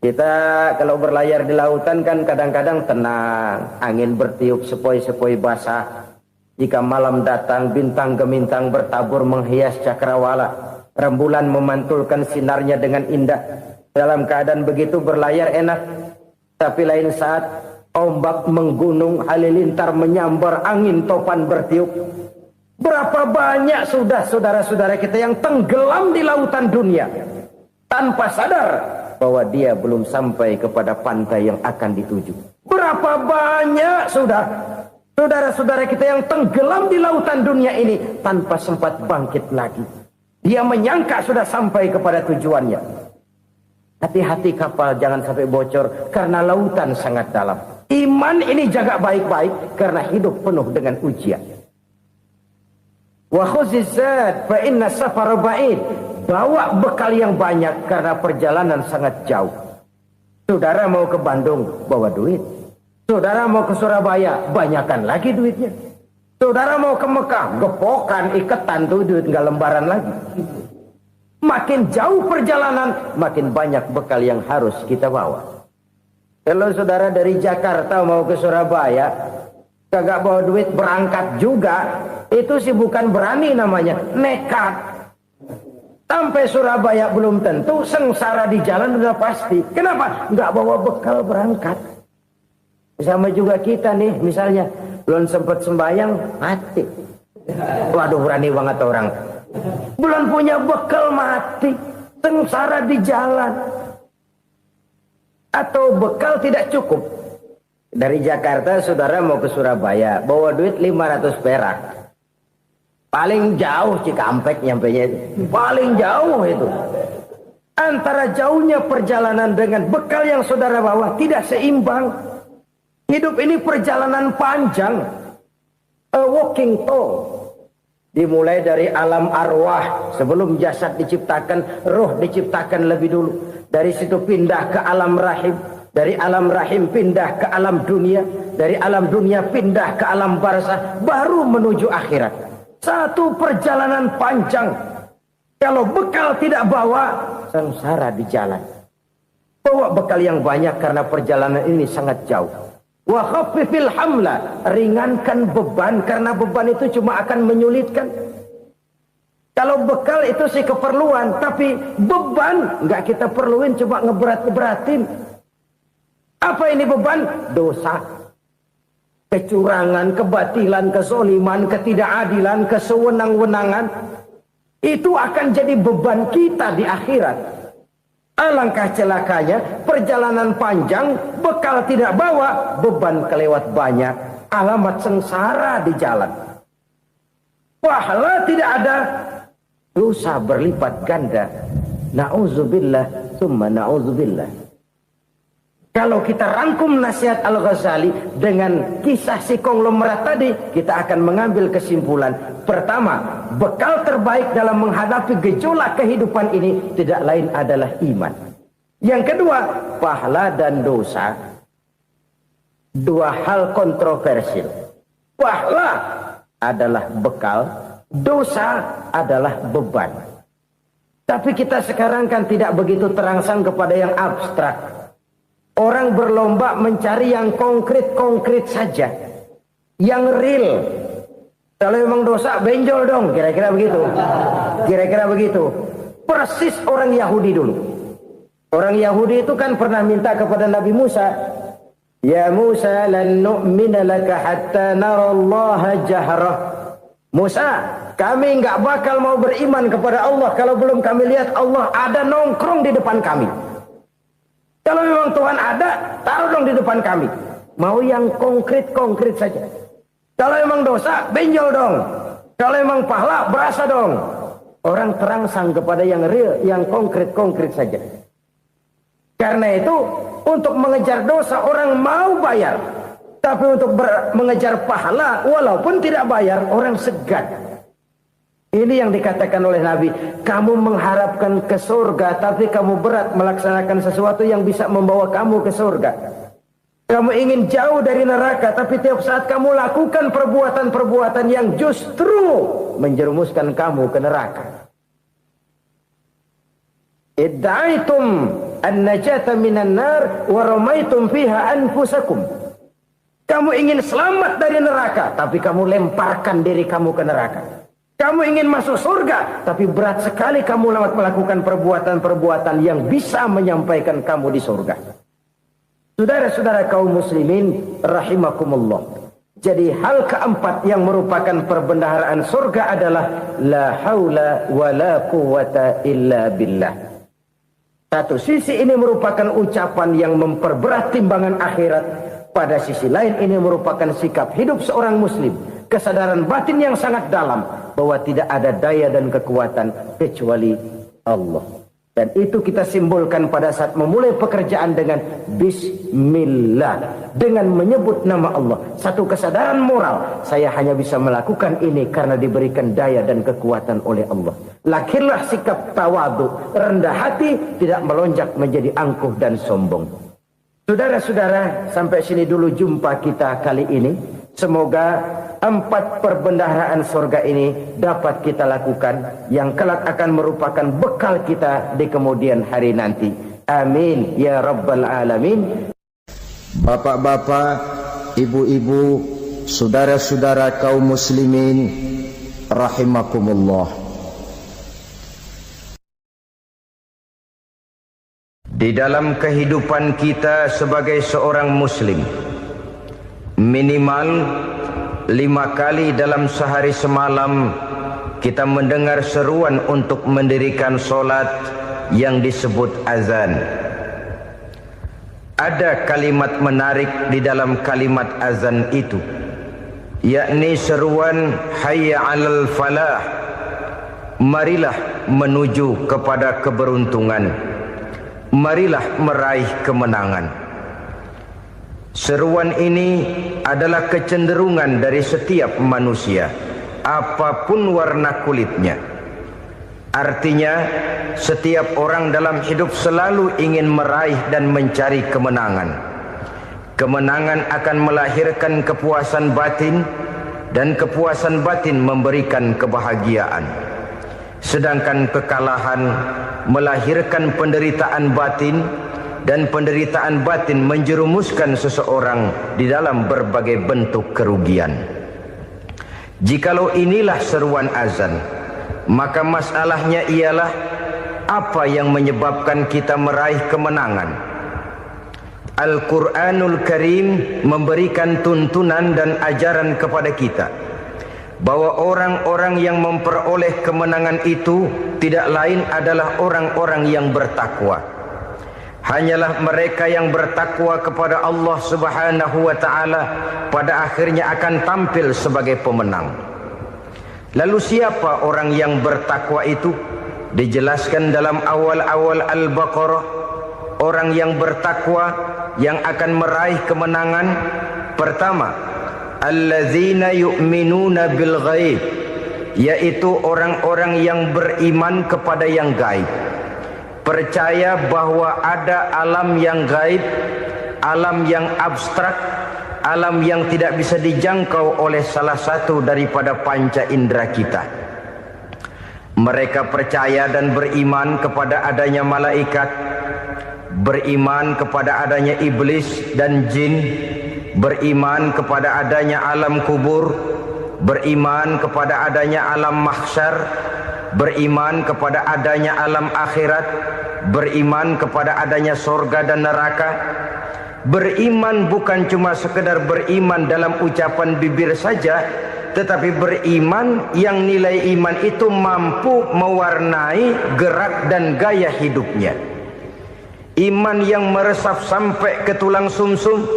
Kita kalau berlayar di lautan kan kadang-kadang tenang, angin bertiup sepoi-sepoi basah. Jika malam datang bintang gemintang bertabur menghias cakrawala. Rembulan memantulkan sinarnya dengan indah. Dalam keadaan begitu berlayar enak. Tapi lain saat ombak menggunung, halilintar menyambar, angin topan bertiup. Berapa banyak sudah saudara-saudara kita yang tenggelam di lautan dunia tanpa sadar bahwa dia belum sampai kepada pantai yang akan dituju. Berapa banyak sudah saudara-saudara kita yang tenggelam di lautan dunia ini tanpa sempat bangkit lagi. Dia menyangka sudah sampai kepada tujuannya. Hati-hati kapal jangan sampai bocor karena lautan sangat dalam. Iman ini jaga baik-baik karena hidup penuh dengan ujian. Wa khuzizat fa inna safara ba'id. Bawa bekal yang banyak karena perjalanan sangat jauh. Saudara mau ke Bandung, bawa duit. Saudara mau ke Surabaya, banyakan lagi duitnya. Saudara mau ke Mekah, gepokan, iketan tuh duit nggak lembaran lagi. Makin jauh perjalanan, makin banyak bekal yang harus kita bawa. Kalau saudara dari Jakarta mau ke Surabaya, kagak bawa duit berangkat juga, itu sih bukan berani namanya, nekat. Sampai Surabaya belum tentu, sengsara di jalan udah pasti. Kenapa? Nggak bawa bekal berangkat. Sama juga kita nih, misalnya belum sempat sembahyang, mati. Waduh, berani banget orang. Belum punya bekal, mati. Sengsara di jalan. Atau bekal tidak cukup. Dari Jakarta saudara mau ke Surabaya, bawa duit 500 perak. Paling jauh Cikampek nyampenya itu. Paling jauh itu. Antara jauhnya perjalanan dengan bekal yang saudara bawa tidak seimbang. Hidup ini perjalanan panjang. A walking tour. Dimulai dari alam arwah. Sebelum jasad diciptakan, roh diciptakan lebih dulu. Dari situ pindah ke alam rahim. Dari alam rahim pindah ke alam dunia. Dari alam dunia pindah ke alam barzah. Baru menuju akhirat. Satu perjalanan panjang. Kalau bekal tidak bawa, sengsara di jalan. Bawa bekal yang banyak karena perjalanan ini sangat jauh. Wa khaffifil hamla, ringankan beban karena beban itu cuma akan menyulitkan. Kalau bekal itu sih keperluan, tapi beban nggak kita perluin, coba ngeberat-ngeberatin. Apa ini beban? Dosa, kecurangan, kebatilan, kezoliman, ketidakadilan, kesewenang-wenangan. Itu akan jadi beban kita di akhirat. Alangkah celakanya, perjalanan panjang, bekal tidak bawa, beban kelewat banyak, alamat sengsara di jalan. Pahala tidak ada, dosa berlipat ganda. Na'udzubillah, summa na'udzubillah. Kalau kita rangkum nasihat Al-Ghazali dengan kisah si konglomerat tadi, kita akan mengambil kesimpulan. Pertama, bekal terbaik dalam menghadapi gejolak kehidupan ini tidak lain adalah iman. Yang kedua, pahala dan dosa. Dua hal kontroversial. Pahala adalah bekal, dosa adalah beban. Tapi kita sekarang kan tidak begitu terangsang kepada yang abstrak. Orang berlomba mencari yang konkret-konkret saja. Yang real. Kalau memang dosa, benjol dong. Kira-kira begitu. Kira-kira begitu. Persis orang Yahudi dulu. Orang Yahudi itu kan pernah minta kepada Nabi Musa. Ya Musa, lan nu'mina laka hatta narallaha jahrah. Musa, kami nggak bakal mau beriman kepada Allah kalau belum kami lihat Allah ada nongkrong di depan kami. Kalau memang Tuhan ada, taruh dong di depan kami. Mau yang konkret-konkret saja. Kalau memang dosa, benjol dong. Kalau memang pahala, berasa dong. Orang terangsang kepada yang real, yang konkret-konkret saja. Karena itu, untuk mengejar dosa, orang mau bayar. Tapi untuk mengejar pahala, walaupun tidak bayar, orang segan. Ini yang dikatakan oleh Nabi, kamu mengharapkan ke surga, tapi kamu berat melaksanakan sesuatu yang bisa membawa kamu ke surga. Kamu ingin jauh dari neraka, tapi tiap saat kamu lakukan perbuatan-perbuatan yang justru menjerumuskan kamu ke neraka. Idda'aitum an-najata minan nar wa ramaitum fiha anfusakum. Kamu ingin selamat dari neraka, tapi kamu lemparkan diri kamu ke neraka. Kamu ingin masuk surga, tapi berat sekali kamu melakukan perbuatan-perbuatan yang bisa menyampaikan kamu di surga. Saudara-saudara kaum muslimin rahimakumullah. Jadi hal keempat yang merupakan perbendaharaan surga adalah la haula wa la quwata illa billah. Satu sisi ini merupakan ucapan yang memperberat timbangan akhirat. Pada sisi lain ini merupakan sikap hidup seorang muslim. Kesadaran batin yang sangat dalam bahwa tidak ada daya dan kekuatan kecuali Allah. Dan itu kita simbolkan pada saat memulai pekerjaan dengan bismillah, dengan menyebut nama Allah. Satu kesadaran moral, saya hanya bisa melakukan ini karena diberikan daya dan kekuatan oleh Allah. Lahirlah sikap tawadu, rendah hati, tidak melonjak menjadi angkuh dan sombong. Saudara-saudara, sampai sini dulu jumpa kita kali ini. Semoga 4 perbendaharaan surga ini dapat kita lakukan, yang kelak akan merupakan bekal kita di kemudian hari nanti. Amin ya rabbal alamin. Bapak-bapak, ibu-ibu, saudara-saudara kaum muslimin rahimakumullah. Di dalam kehidupan kita sebagai seorang muslim, minimal 5 kali dalam sehari semalam kita mendengar seruan untuk mendirikan solat yang disebut azan. Ada kalimat menarik di dalam kalimat azan itu, yakni seruan hayya 'alal falah, marilah menuju kepada keberuntungan, marilah meraih kemenangan. Seruan ini adalah kecenderungan dari setiap manusia, apapun warna kulitnya. Artinya, setiap orang dalam hidup selalu ingin meraih dan mencari kemenangan. Kemenangan akan melahirkan kepuasan batin, dan kepuasan batin memberikan kebahagiaan. Sedangkan kekalahan melahirkan penderitaan batin, dan penderitaan batin menjerumuskan seseorang di dalam berbagai bentuk kerugian. Jikalau inilah seruan azan, maka masalahnya ialah apa yang menyebabkan kita meraih kemenangan. Al-Quranul Karim memberikan tuntunan dan ajaran kepada kita bahwa orang-orang yang memperoleh kemenangan itu tidak lain adalah orang-orang yang bertakwa. Hanyalah mereka yang bertakwa kepada Allah Subhanahu wa ta'ala pada akhirnya akan tampil sebagai pemenang. Lalu siapa orang yang bertakwa itu? Dijelaskan dalam awal-awal Al-Baqarah, orang yang bertakwa yang akan meraih kemenangan. Pertama, allazina yu'minuna bil ghaib, yaitu orang-orang yang beriman kepada yang gaib. Percaya bahwa ada alam yang gaib, alam yang abstrak, alam yang tidak bisa dijangkau oleh salah satu daripada panca indera kita. Mereka percaya dan beriman kepada adanya malaikat, beriman kepada adanya iblis dan jin, beriman kepada adanya alam kubur, beriman kepada adanya alam mahsyar, beriman kepada adanya alam akhirat, beriman kepada adanya surga dan neraka. Beriman bukan cuma sekedar beriman dalam ucapan bibir saja, tetapi beriman yang nilai iman itu mampu mewarnai gerak dan gaya hidupnya. Iman yang meresap sampai ke tulang sumsum,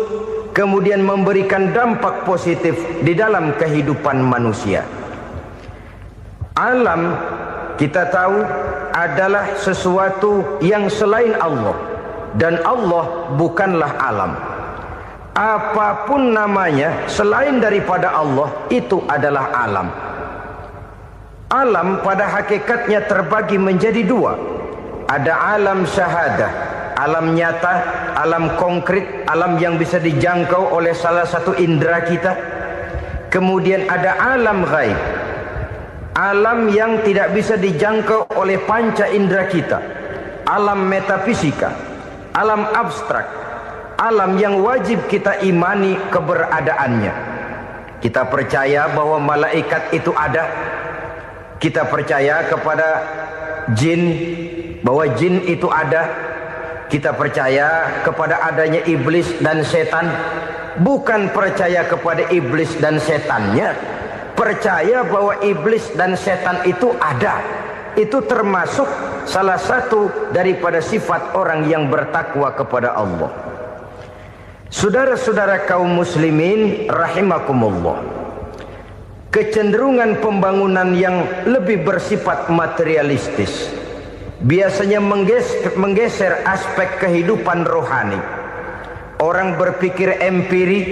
kemudian memberikan dampak positif di dalam kehidupan manusia. Alam, kita tahu, adalah sesuatu yang selain Allah, dan Allah bukanlah alam. Apapun namanya selain daripada Allah, itu adalah alam. Alam pada hakikatnya terbagi menjadi 2. Ada alam syahadah, alam nyata, alam konkret, alam yang bisa dijangkau oleh salah satu indera kita. Kemudian ada alam ghaib, alam yang tidak bisa dijangkau oleh panca indera kita, alam metafisika, alam abstrak, alam yang wajib kita imani keberadaannya. Kita percaya bahwa malaikat itu ada, Kita percaya kepada jin, bahwa jin itu ada. Kita percaya kepada adanya iblis dan setan. Bukan percaya kepada iblis dan setannya, percaya bahwa iblis dan setan itu ada. Itu termasuk salah satu daripada sifat orang yang bertakwa kepada Allah. Saudara-saudara kaum muslimin rahimakumullah, kecenderungan pembangunan yang lebih bersifat materialistis biasanya menggeser aspek kehidupan rohani. Orang berpikir empiri,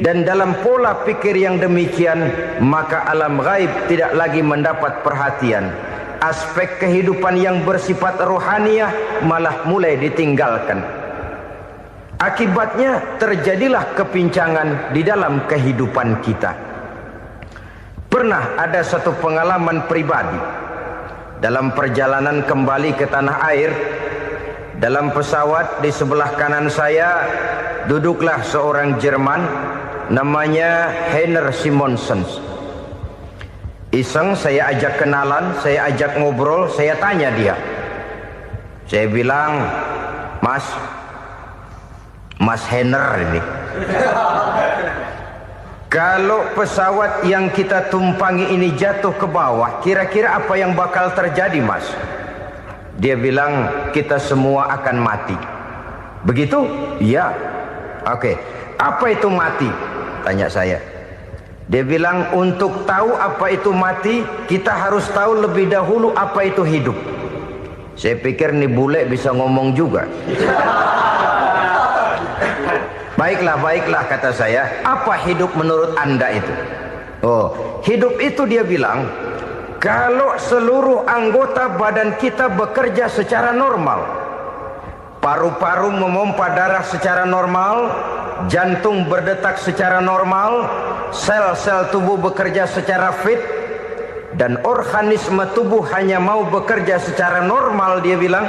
dan dalam pola pikir yang demikian maka alam gaib tidak lagi mendapat perhatian. Aspek kehidupan yang bersifat rohaniah malah mulai ditinggalkan. Akibatnya terjadilah kepincangan di dalam kehidupan kita. Pernah ada satu pengalaman pribadi dalam perjalanan kembali ke tanah air. Dalam pesawat di sebelah kanan saya duduklah seorang Jerman namanya Heiner Simonsen. Iseng saya ajak kenalan, saya ajak ngobrol, saya tanya dia. Saya bilang, Mas Heiner ini, kalau pesawat yang kita tumpangi ini jatuh ke bawah, kira-kira apa yang bakal terjadi, Mas? Dia bilang, kita semua akan mati. Begitu? Iya. Oke. Apa itu mati? Tanya saya. Dia bilang, untuk tahu apa itu mati, kita harus tahu lebih dahulu apa itu hidup. Saya pikir nih bule bisa ngomong juga. Baiklah kata saya. Apa hidup menurut Anda itu? Oh, hidup itu dia bilang, kalau seluruh anggota badan kita bekerja secara normal, paru-paru memompa darah secara normal, jantung berdetak secara normal, sel-sel tubuh bekerja secara fit, dan organisme tubuh hanya mau bekerja secara normal, dia bilang,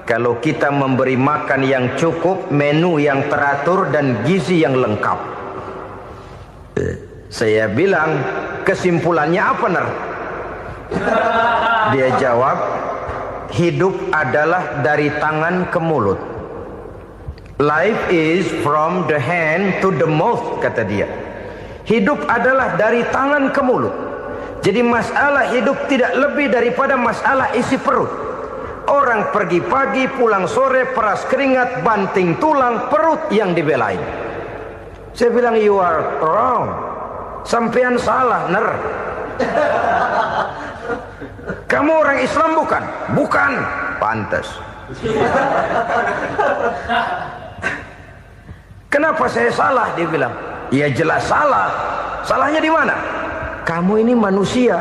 kalau kita memberi makan yang cukup, menu yang teratur, dan gizi yang lengkap. Saya bilang, kesimpulannya apa, Ner? Dia jawab, hidup adalah dari tangan ke mulut. Life is from the hand to the mouth, kata dia. Hidup adalah dari tangan ke mulut. Jadi masalah hidup tidak lebih daripada masalah isi perut. Orang pergi pagi, pulang sore, peras keringat, banting tulang, perut yang dibelain. Saya bilang, you are wrong. Sampean salah, Ner. Kamu orang Islam bukan? Bukan. Pantas. Kenapa saya salah? Dia bilang, ya jelas salah. Salahnya di mana? Kamu ini manusia.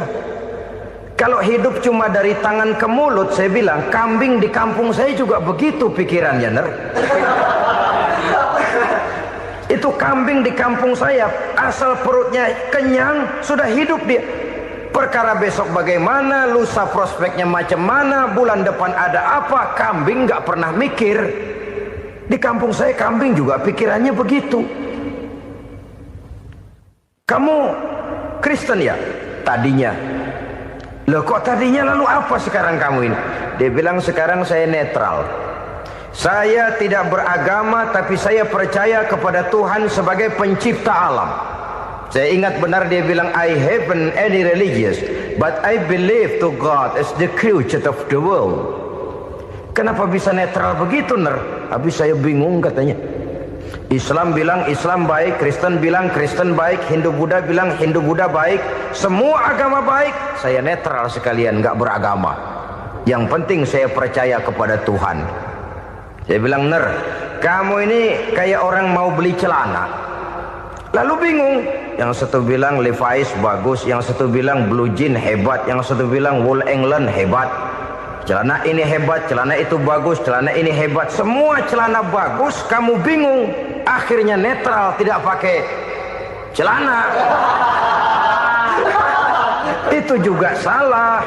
Kalau hidup cuma dari tangan ke mulut, saya bilang, kambing di kampung saya juga begitu pikirannya, Ner. Itu kambing di kampung saya, asal perutnya kenyang, sudah hidup dia. Perkara besok bagaimana, lusa prospeknya macam mana, bulan depan ada apa, kambing nggak pernah mikir. Di kampung saya kambing juga pikirannya begitu. Kamu Kristen ya? Tadinya. Loh kok tadinya, lalu apa sekarang kamu ini? Dia bilang, sekarang saya netral. Saya tidak beragama, tapi saya percaya kepada Tuhan sebagai pencipta alam. Saya ingat benar dia bilang, I haven't any religious, but I believe to God as the creator of the world. Kenapa bisa netral begitu, Ner? Habis saya bingung katanya. Islam bilang Islam baik, Kristen bilang Kristen baik, Hindu Buddha bilang Hindu Buddha baik, semua agama baik. Saya netral sekalian, nggak beragama. Yang penting saya percaya kepada Tuhan. Saya bilang, Ner, kamu ini kayak orang mau beli celana. Lalu bingung. Yang satu bilang Levi's bagus, yang satu bilang Blue Jean hebat, yang satu bilang Wool England hebat. Celana ini hebat, celana itu bagus, celana ini hebat. Semua celana bagus, kamu bingung. Akhirnya netral, tidak pakai celana. Itu juga salah.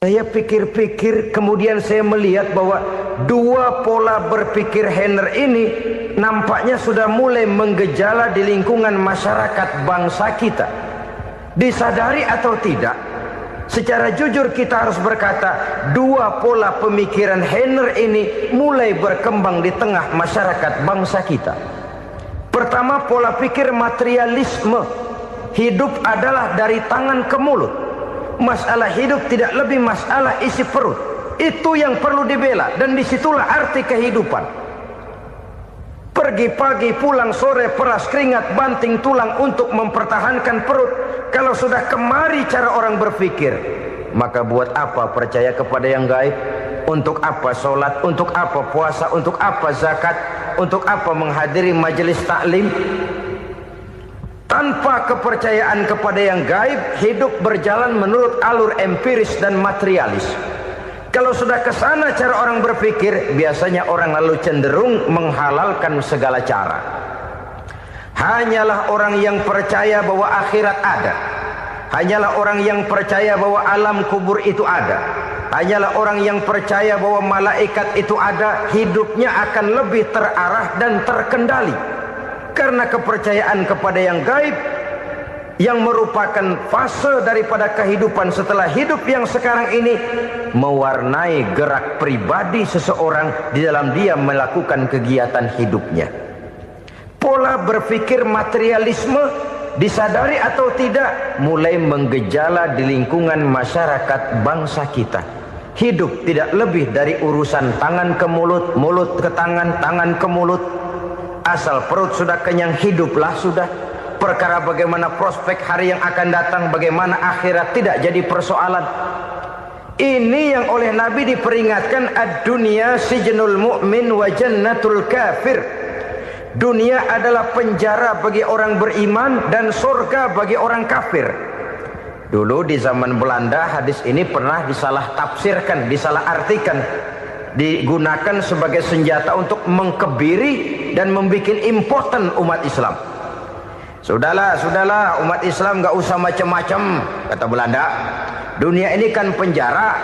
Saya pikir-pikir, kemudian saya melihat bahwa dua pola berpikir Heiner ini nampaknya sudah mulai menggejala di lingkungan masyarakat bangsa kita. Disadari atau tidak, secara jujur kita harus berkata, dua pola pemikiran Heiner ini mulai berkembang di tengah masyarakat bangsa kita. Pertama, pola pikir materialisme. Hidup adalah dari tangan ke mulut. Masalah hidup tidak lebih masalah isi perut. Itu yang perlu dibela, dan disitulah arti kehidupan. Pergi pagi, pulang sore, peras keringat, banting tulang untuk mempertahankan perut. Kalau sudah kemari cara orang berpikir, maka buat apa percaya kepada yang gaib? Untuk apa sholat? Untuk apa puasa? Untuk apa zakat? Untuk apa menghadiri majelis taklim? Tanpa kepercayaan kepada yang gaib, hidup berjalan menurut alur empiris dan materialis. Kalau sudah ke sana cara orang berpikir, biasanya orang lalu cenderung menghalalkan segala cara. Hanyalah orang yang percaya bahwa akhirat ada. Hanyalah orang yang percaya bahwa alam kubur itu ada. Hanyalah orang yang percaya bahwa malaikat itu ada, hidupnya akan lebih terarah dan terkendali. Karena kepercayaan kepada yang gaib, yang merupakan fase daripada kehidupan setelah hidup yang sekarang ini, mewarnai gerak pribadi seseorang di dalam dia melakukan kegiatan hidupnya. Pola berpikir materialisme, disadari atau tidak, mulai menggejala di lingkungan masyarakat bangsa kita. Hidup tidak lebih dari urusan tangan ke mulut, mulut ke tangan, tangan ke mulut. Asal perut sudah kenyang, hiduplah sudah. Perkara bagaimana prospek hari yang akan datang, bagaimana akhirat, tidak jadi persoalan. Ini yang oleh Nabi diperingatkan, ad-dunya sijnul mu'min wa jannatul kafir. Dunia adalah penjara bagi orang beriman dan surga bagi orang kafir. Dulu di zaman Belanda hadis ini pernah disalah tafsirkan, disalah artikan, digunakan sebagai senjata untuk mengkebiri dan membuat impoten umat Islam. Sudahlah umat Islam gak usah macam-macam, kata Belanda. Dunia ini kan penjara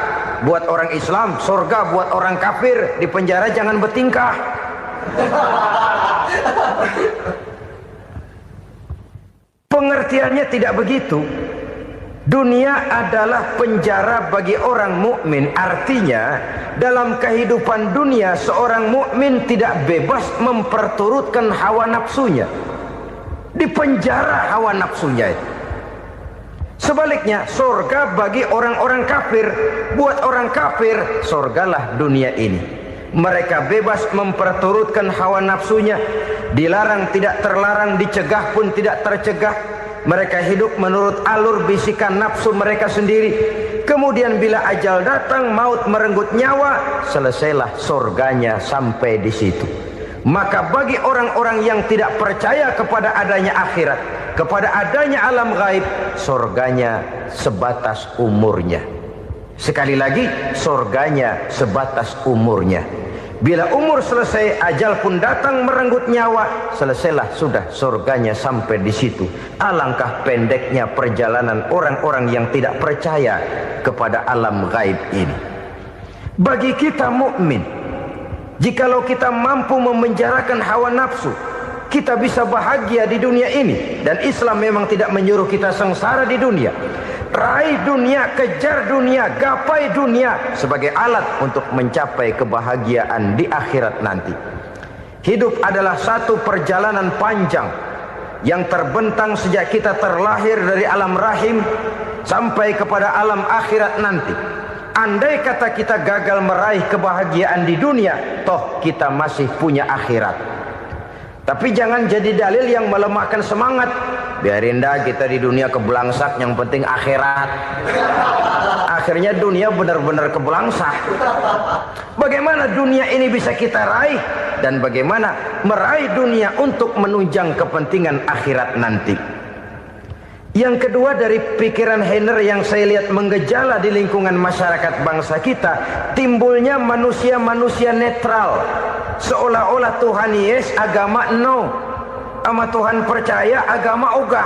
buat orang Islam, surga buat orang kafir. Di penjara jangan bertingkah. Pengertiannya tidak begitu. Dunia adalah penjara bagi orang mukmin. Artinya dalam kehidupan dunia seorang mukmin tidak bebas memperturutkan hawa nafsunya. Di penjara hawa nafsunya itu. Sebaliknya, surga bagi orang-orang kafir. Buat orang kafir, surgalah dunia ini. Mereka bebas memperturutkan hawa nafsunya. Dilarang tidak terlarang, dicegah pun tidak tercegah. Mereka hidup menurut alur bisikan nafsu mereka sendiri. Kemudian bila ajal datang, maut merenggut nyawa, selesailah surganya sampai di situ. Maka bagi orang-orang yang tidak percaya kepada adanya akhirat, kepada adanya alam gaib, surganya sebatas umurnya. Sekali lagi, surganya sebatas umurnya. Bila umur selesai, ajal pun datang merenggut nyawa, selesailah sudah surganya sampai di situ. Alangkah pendeknya perjalanan orang-orang yang tidak percaya kepada alam gaib ini. Bagi kita mukmin, jikalau kita mampu memenjarakan hawa nafsu, kita bisa bahagia di dunia ini. Dan Islam memang tidak menyuruh kita sengsara di dunia. Raih dunia, kejar dunia, gapai dunia sebagai alat untuk mencapai kebahagiaan di akhirat nanti. Hidup adalah satu perjalanan panjang yang terbentang sejak kita terlahir dari alam rahim sampai kepada alam akhirat nanti. Andai kata kita gagal meraih kebahagiaan di dunia, toh kita masih punya akhirat. Tapi jangan jadi dalil yang melemahkan semangat. Biarin dah kita di dunia kebelangsak, yang penting akhirat. Akhirnya dunia benar-benar kebelangsak. Bagaimana dunia ini bisa kita raih, dan bagaimana meraih dunia untuk menunjang kepentingan akhirat nanti. Yang kedua, dari pikiran Heiner yang saya lihat menggejala di lingkungan masyarakat bangsa kita, timbulnya manusia-manusia netral. Seolah-olah Tuhan yes, agama no. Sama Tuhan percaya, agama ogah.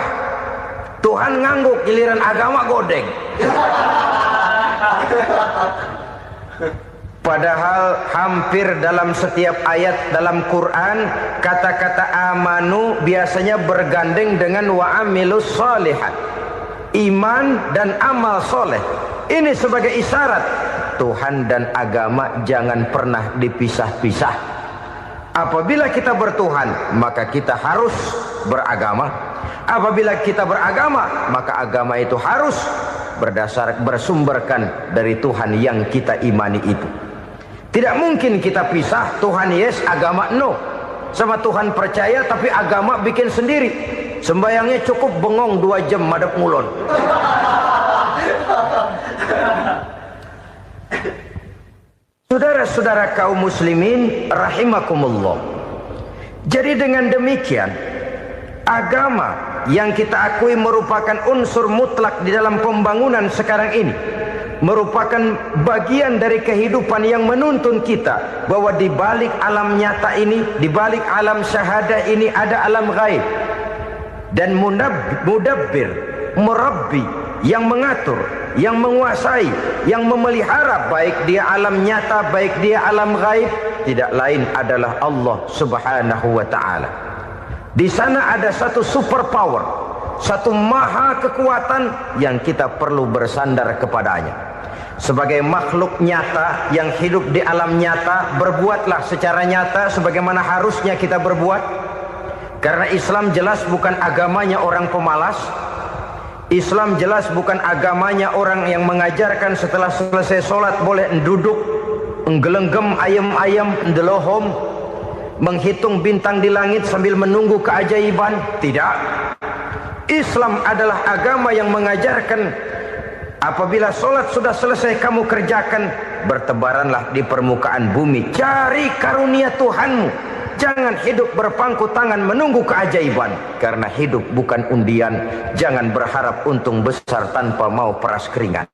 Tuhan ngangguk, giliran agama godeng. Padahal hampir dalam setiap ayat dalam Quran, kata-kata amanu biasanya bergandeng dengan wa amilus shalihat. iman dan amal soleh. Ini sebagai isyarat Tuhan dan agama jangan pernah dipisah-pisah. Apabila kita bertuhan, maka kita harus beragama. Apabila kita beragama, maka agama itu harus bersumberkan dari Tuhan yang kita imani itu. Tidak mungkin kita pisah, Tuhan yes, agama no. Sama Tuhan percaya tapi agama bikin sendiri. Sembayangnya cukup bengong 2 jam madep ngulon. Saudara-saudara kaum muslimin rahimakumullah. Jadi dengan demikian, agama yang kita akui merupakan unsur mutlak di dalam pembangunan sekarang ini, merupakan bagian dari kehidupan yang menuntun kita bahwa di balik alam nyata ini, di balik alam syahadah ini ada alam gaib. Dan mudabbir, murabbi, yang mengatur, yang menguasai, yang memelihara baik dia alam nyata, baik dia alam gaib, tidak lain adalah Allah Subhanahu wa ta'ala. Di sana ada satu super power, satu maha kekuatan yang kita perlu bersandar kepadanya. Sebagai makhluk nyata yang hidup di alam nyata, berbuatlah secara nyata sebagaimana harusnya kita berbuat. Karena Islam jelas bukan agamanya orang pemalas. Islam jelas bukan agamanya orang yang mengajarkan setelah selesai sholat boleh duduk, nggelenggem ayam-ayam, ndelohom, menghitung bintang di langit sambil menunggu keajaiban. Tidak. Islam adalah agama yang mengajarkan apabila sholat sudah selesai kamu kerjakan, bertebaranlah di permukaan bumi, cari karunia Tuhanmu. Jangan hidup berpangku tangan menunggu keajaiban. Karena hidup bukan undian. Jangan berharap untung besar tanpa mau peras keringat.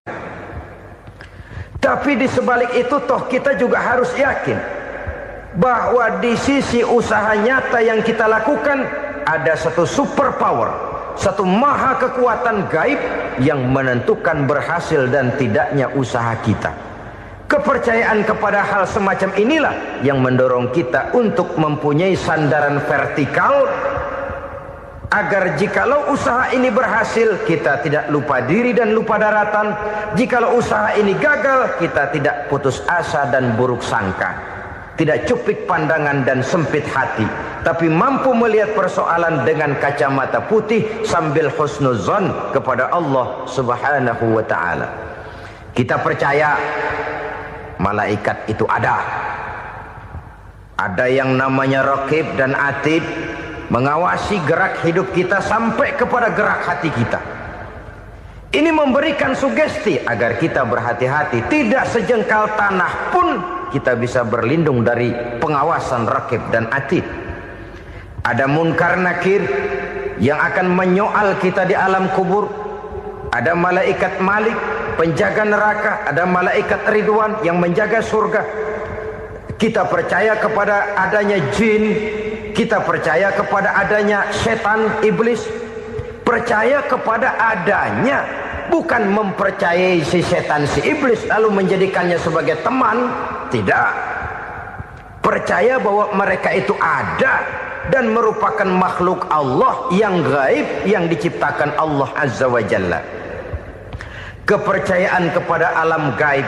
Tapi di sebalik itu toh kita juga harus yakin bahwa di sisi usaha nyata yang kita lakukan ada satu super power, satu maha kekuatan gaib yang menentukan berhasil dan tidaknya usaha kita. Kepercayaan kepada hal semacam inilah yang mendorong kita untuk mempunyai sandaran vertikal, agar jikalau usaha ini berhasil kita tidak lupa diri dan lupa daratan. Jikalau usaha ini gagal kita tidak putus asa dan buruk sangka, tidak cupik pandangan dan sempit hati, tapi mampu melihat persoalan dengan kacamata putih sambil husnuzon kepada Allah Subhanahu wa ta'ala. Kita percaya malaikat itu ada. Ada yang namanya raqib dan atid, mengawasi gerak hidup kita sampai kepada gerak hati kita. Ini memberikan sugesti agar kita berhati-hati. Tidak sejengkal tanah pun kita bisa berlindung dari pengawasan raqib dan atid. Ada munkar nakir yang akan menyoal kita di alam kubur. Ada malaikat Malik, penjaga neraka. Ada malaikat Ridwan yang menjaga surga. Kita percaya kepada adanya jin. Kita percaya kepada adanya setan, iblis. Percaya kepada adanya, bukan mempercayai si setan, si iblis lalu menjadikannya sebagai teman. Tidak. Percaya bahwa mereka itu ada dan merupakan makhluk Allah yang gaib, yang diciptakan Allah Azza wa Jalla. Kepercayaan kepada alam gaib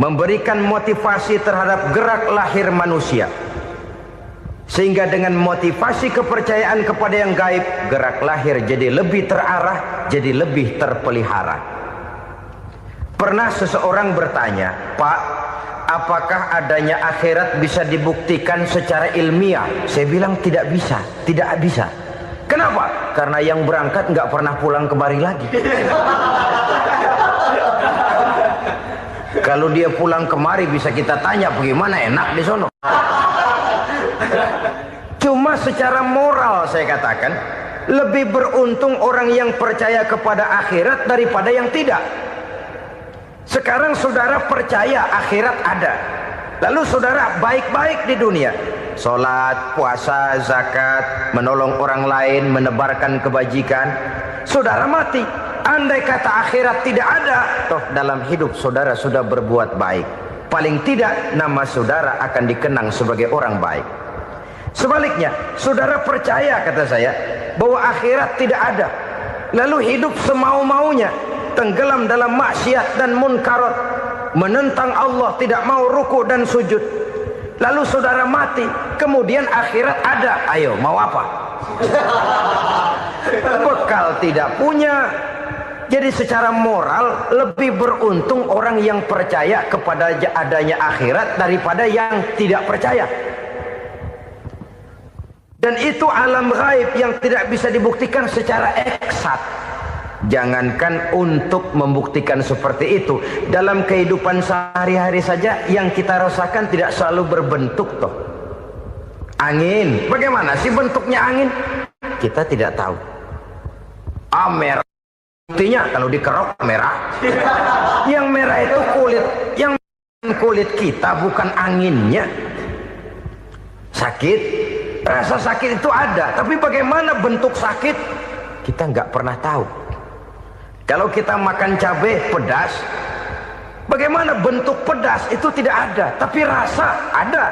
memberikan motivasi terhadap gerak lahir manusia, sehingga dengan motivasi kepercayaan kepada yang gaib, gerak lahir jadi lebih terarah, jadi lebih terpelihara. Pernah seseorang bertanya, "Pak, apakah adanya akhirat bisa dibuktikan secara ilmiah?" Saya bilang tidak bisa, tidak bisa. Kenapa? Karena yang berangkat nggak pernah pulang kemari lagi. Kalau dia pulang kemari bisa kita tanya bagaimana enak di sono. Cuma secara moral saya katakan, lebih beruntung orang yang percaya kepada akhirat daripada yang tidak. Sekarang saudara percaya akhirat ada, lalu saudara baik-baik di dunia, sholat, puasa, zakat, menolong orang lain, menebarkan kebajikan. Saudara mati, andai kata akhirat tidak ada, toh dalam hidup saudara sudah berbuat baik. Paling tidak nama saudara akan dikenang sebagai orang baik. Sebaliknya, saudara percaya, kata saya, bahwa akhirat tidak ada, lalu hidup semau-maunya, tenggelam dalam maksiat dan munkarat, menentang Allah, tidak mau ruku dan sujud. Lalu saudara mati, kemudian akhirat ada, ayo mau apa? Bekal tidak punya. Jadi secara moral lebih beruntung orang yang percaya kepada adanya akhirat daripada yang tidak percaya. Dan itu alam gaib yang tidak bisa dibuktikan secara eksat. Jangankan untuk membuktikan seperti itu, dalam kehidupan sehari-hari saja yang kita rasakan tidak selalu berbentuk toh. Angin, bagaimana sih bentuknya angin? Kita tidak tahu. Merah, buktinya kalau dikerok merah. Yang merah itu kulit, yang kulit kita bukan anginnya. Sakit, rasa sakit itu ada, tapi bagaimana bentuk sakit kita nggak pernah tahu. Kalau kita makan cabai pedas, bagaimana bentuk pedas itu tidak ada, tapi rasa ada.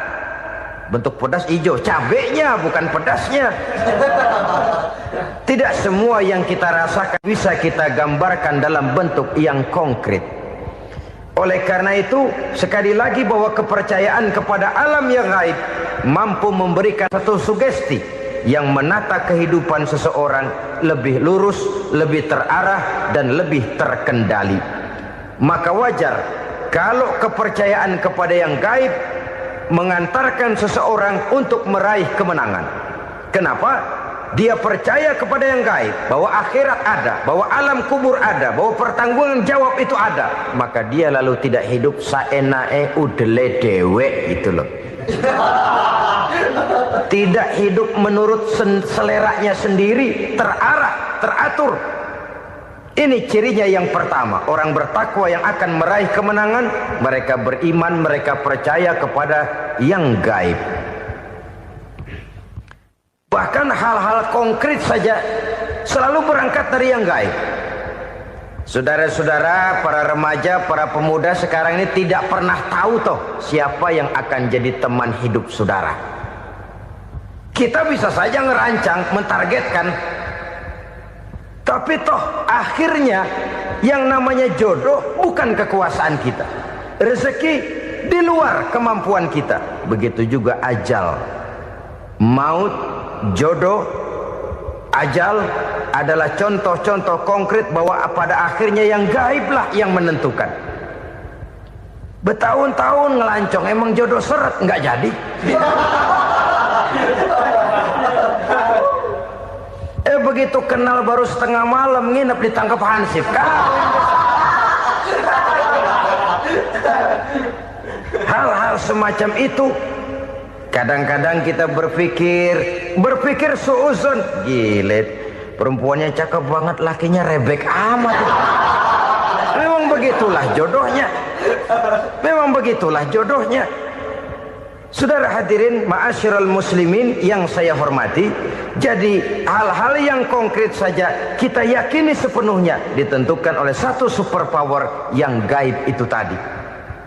Bentuk pedas hijau, cabainya bukan pedasnya. Tidak semua yang kita rasakan bisa kita gambarkan dalam bentuk yang konkret. Oleh karena itu, sekali lagi bahwa kepercayaan kepada alam yang gaib mampu memberikan satu sugesti yang menata kehidupan seseorang lebih lurus, lebih terarah, dan lebih terkendali. Maka wajar kalau kepercayaan kepada yang gaib mengantarkan seseorang untuk meraih kemenangan. Kenapa? Dia percaya kepada yang gaib, bahwa akhirat ada, bahwa alam kubur ada, bahwa pertanggungan jawab itu ada. Maka dia lalu tidak hidup saenae udele dewe gitu loh. Tidak hidup menurut seleranya sendiri, terarah, teratur. Ini cirinya yang pertama. Orang bertakwa yang akan meraih kemenangan, mereka beriman, mereka percaya kepada yang gaib. Bahkan hal-hal konkret saja selalu berangkat dari yang gaib. Saudara-saudara, para remaja, para pemuda sekarang ini tidak pernah tahu toh siapa yang akan jadi teman hidup saudara. Kita bisa saja ngerancang, mentargetkan, tapi toh akhirnya yang namanya jodoh bukan kekuasaan kita. Rezeki di luar kemampuan kita. Begitu juga ajal. Maut, jodoh, ajal adalah contoh-contoh konkret bahwa pada akhirnya yang gaiblah yang menentukan. Bertahun-tahun ngelancong, emang jodoh seret, nggak jadi. Begitu kenal baru setengah malam nginep ditangkap hansip kan. Hal-hal semacam itu kadang-kadang kita berpikir suuzon, gilet, perempuannya cakep banget, lakinya rebek amat. Memang begitulah jodohnya. Memang begitulah jodohnya. Saudara hadirin ma'asyiral muslimin yang saya hormati, jadi hal-hal yang konkret saja kita yakini sepenuhnya ditentukan oleh satu superpower yang gaib itu tadi.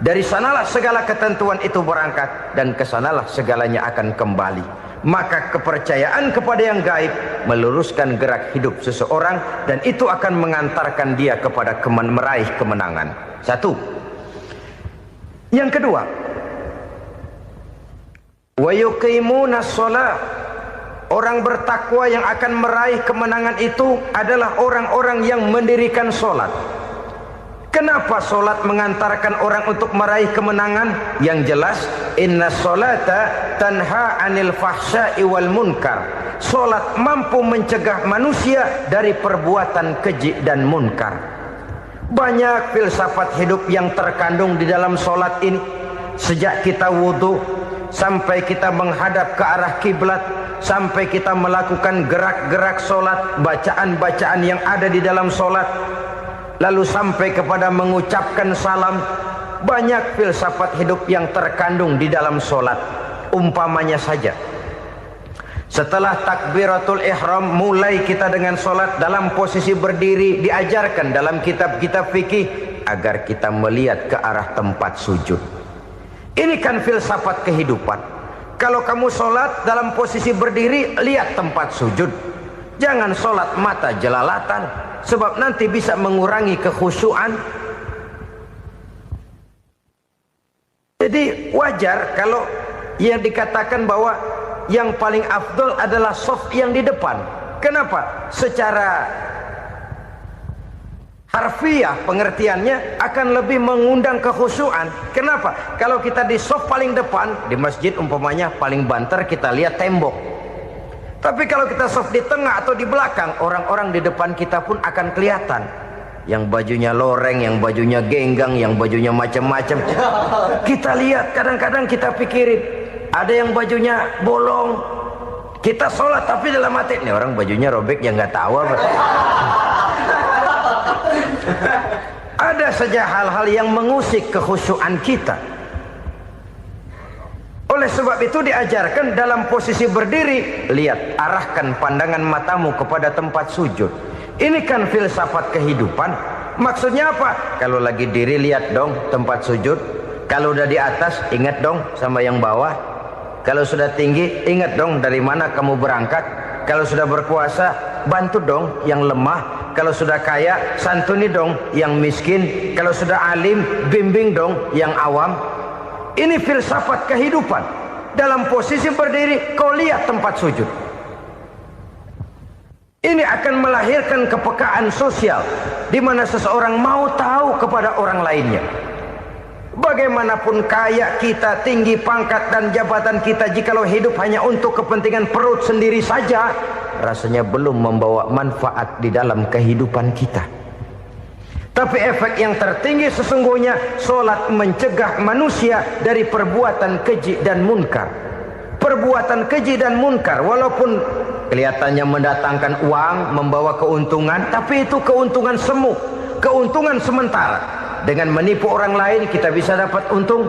Dari sanalah segala ketentuan itu berangkat dan kesanalah segalanya akan kembali. Maka kepercayaan kepada yang gaib meluruskan gerak hidup seseorang dan itu akan mengantarkan dia kepada meraih kemenangan. Satu. Yang kedua, wa yuqimuna shalah. Orang bertakwa yang akan meraih kemenangan itu adalah orang-orang yang mendirikan sholat. Kenapa sholat mengantarkan orang untuk meraih kemenangan? Yang jelas, inna sholata tanha anil fahsya'i wal munkar. Sholat mampu mencegah manusia dari perbuatan keji dan munkar. Banyak filsafat hidup yang terkandung di dalam sholat ini. Sejak kita wudhu sampai kita menghadap ke arah kiblat, sampai kita melakukan gerak-gerak sholat, bacaan-bacaan yang ada di dalam sholat, lalu sampai kepada mengucapkan salam. Banyak filsafat hidup yang terkandung di dalam sholat. Umpamanya saja, setelah takbiratul ihram mulai kita dengan sholat dalam posisi berdiri, diajarkan dalam kitab-kitab fikih agar kita melihat ke arah tempat sujud. Ini kan filsafat kehidupan. Kalau kamu sholat dalam posisi berdiri, lihat tempat sujud. Jangan sholat mata jelalatan, sebab nanti bisa mengurangi kekhusyuan. Jadi wajar kalau yang dikatakan bahwa yang paling afdol adalah shaf yang di depan. Kenapa? Secara harfiah pengertiannya akan lebih mengundang kekhusyuan. Kenapa? Kalau kita di shaf paling depan di masjid umpamanya paling banter kita lihat tembok. Tapi kalau kita shaf di tengah atau di belakang, orang-orang di depan kita pun akan kelihatan. Yang bajunya loreng, yang bajunya genggang, yang bajunya macam-macam. Kita lihat, kadang-kadang kita pikirin, ada yang bajunya bolong. Kita sholat tapi dalam hati, nih orang bajunya robek yang nggak tahu apa. Ada saja hal-hal yang mengusik kekhusyuan kita. Oleh sebab itu diajarkan dalam posisi berdiri, lihat, arahkan pandangan matamu kepada tempat sujud. Ini kan filsafat kehidupan. Maksudnya apa? Kalau lagi diri lihat dong tempat sujud. Kalau udah di atas ingat dong sama yang bawah. Kalau sudah tinggi ingat dong dari mana kamu berangkat. Kalau sudah berkuasa bantu dong yang lemah. Kalau sudah kaya santuni dong yang miskin. Kalau sudah alim bimbing dong yang awam. Ini filsafat kehidupan. Dalam posisi berdiri kau lihat tempat sujud. Ini akan melahirkan kepekaan sosial di mana seseorang mau tahu kepada orang lainnya. Bagaimanapun kaya kita, tinggi pangkat dan jabatan kita, jikalau hidup hanya untuk kepentingan perut sendiri saja, rasanya belum membawa manfaat di dalam kehidupan kita. Tapi efek yang tertinggi sesungguhnya, sholat mencegah manusia dari perbuatan keji dan munkar. Perbuatan keji dan munkar walaupun kelihatannya mendatangkan uang, membawa keuntungan, tapi itu keuntungan semu, keuntungan sementara. Dengan menipu orang lain kita bisa dapat untung,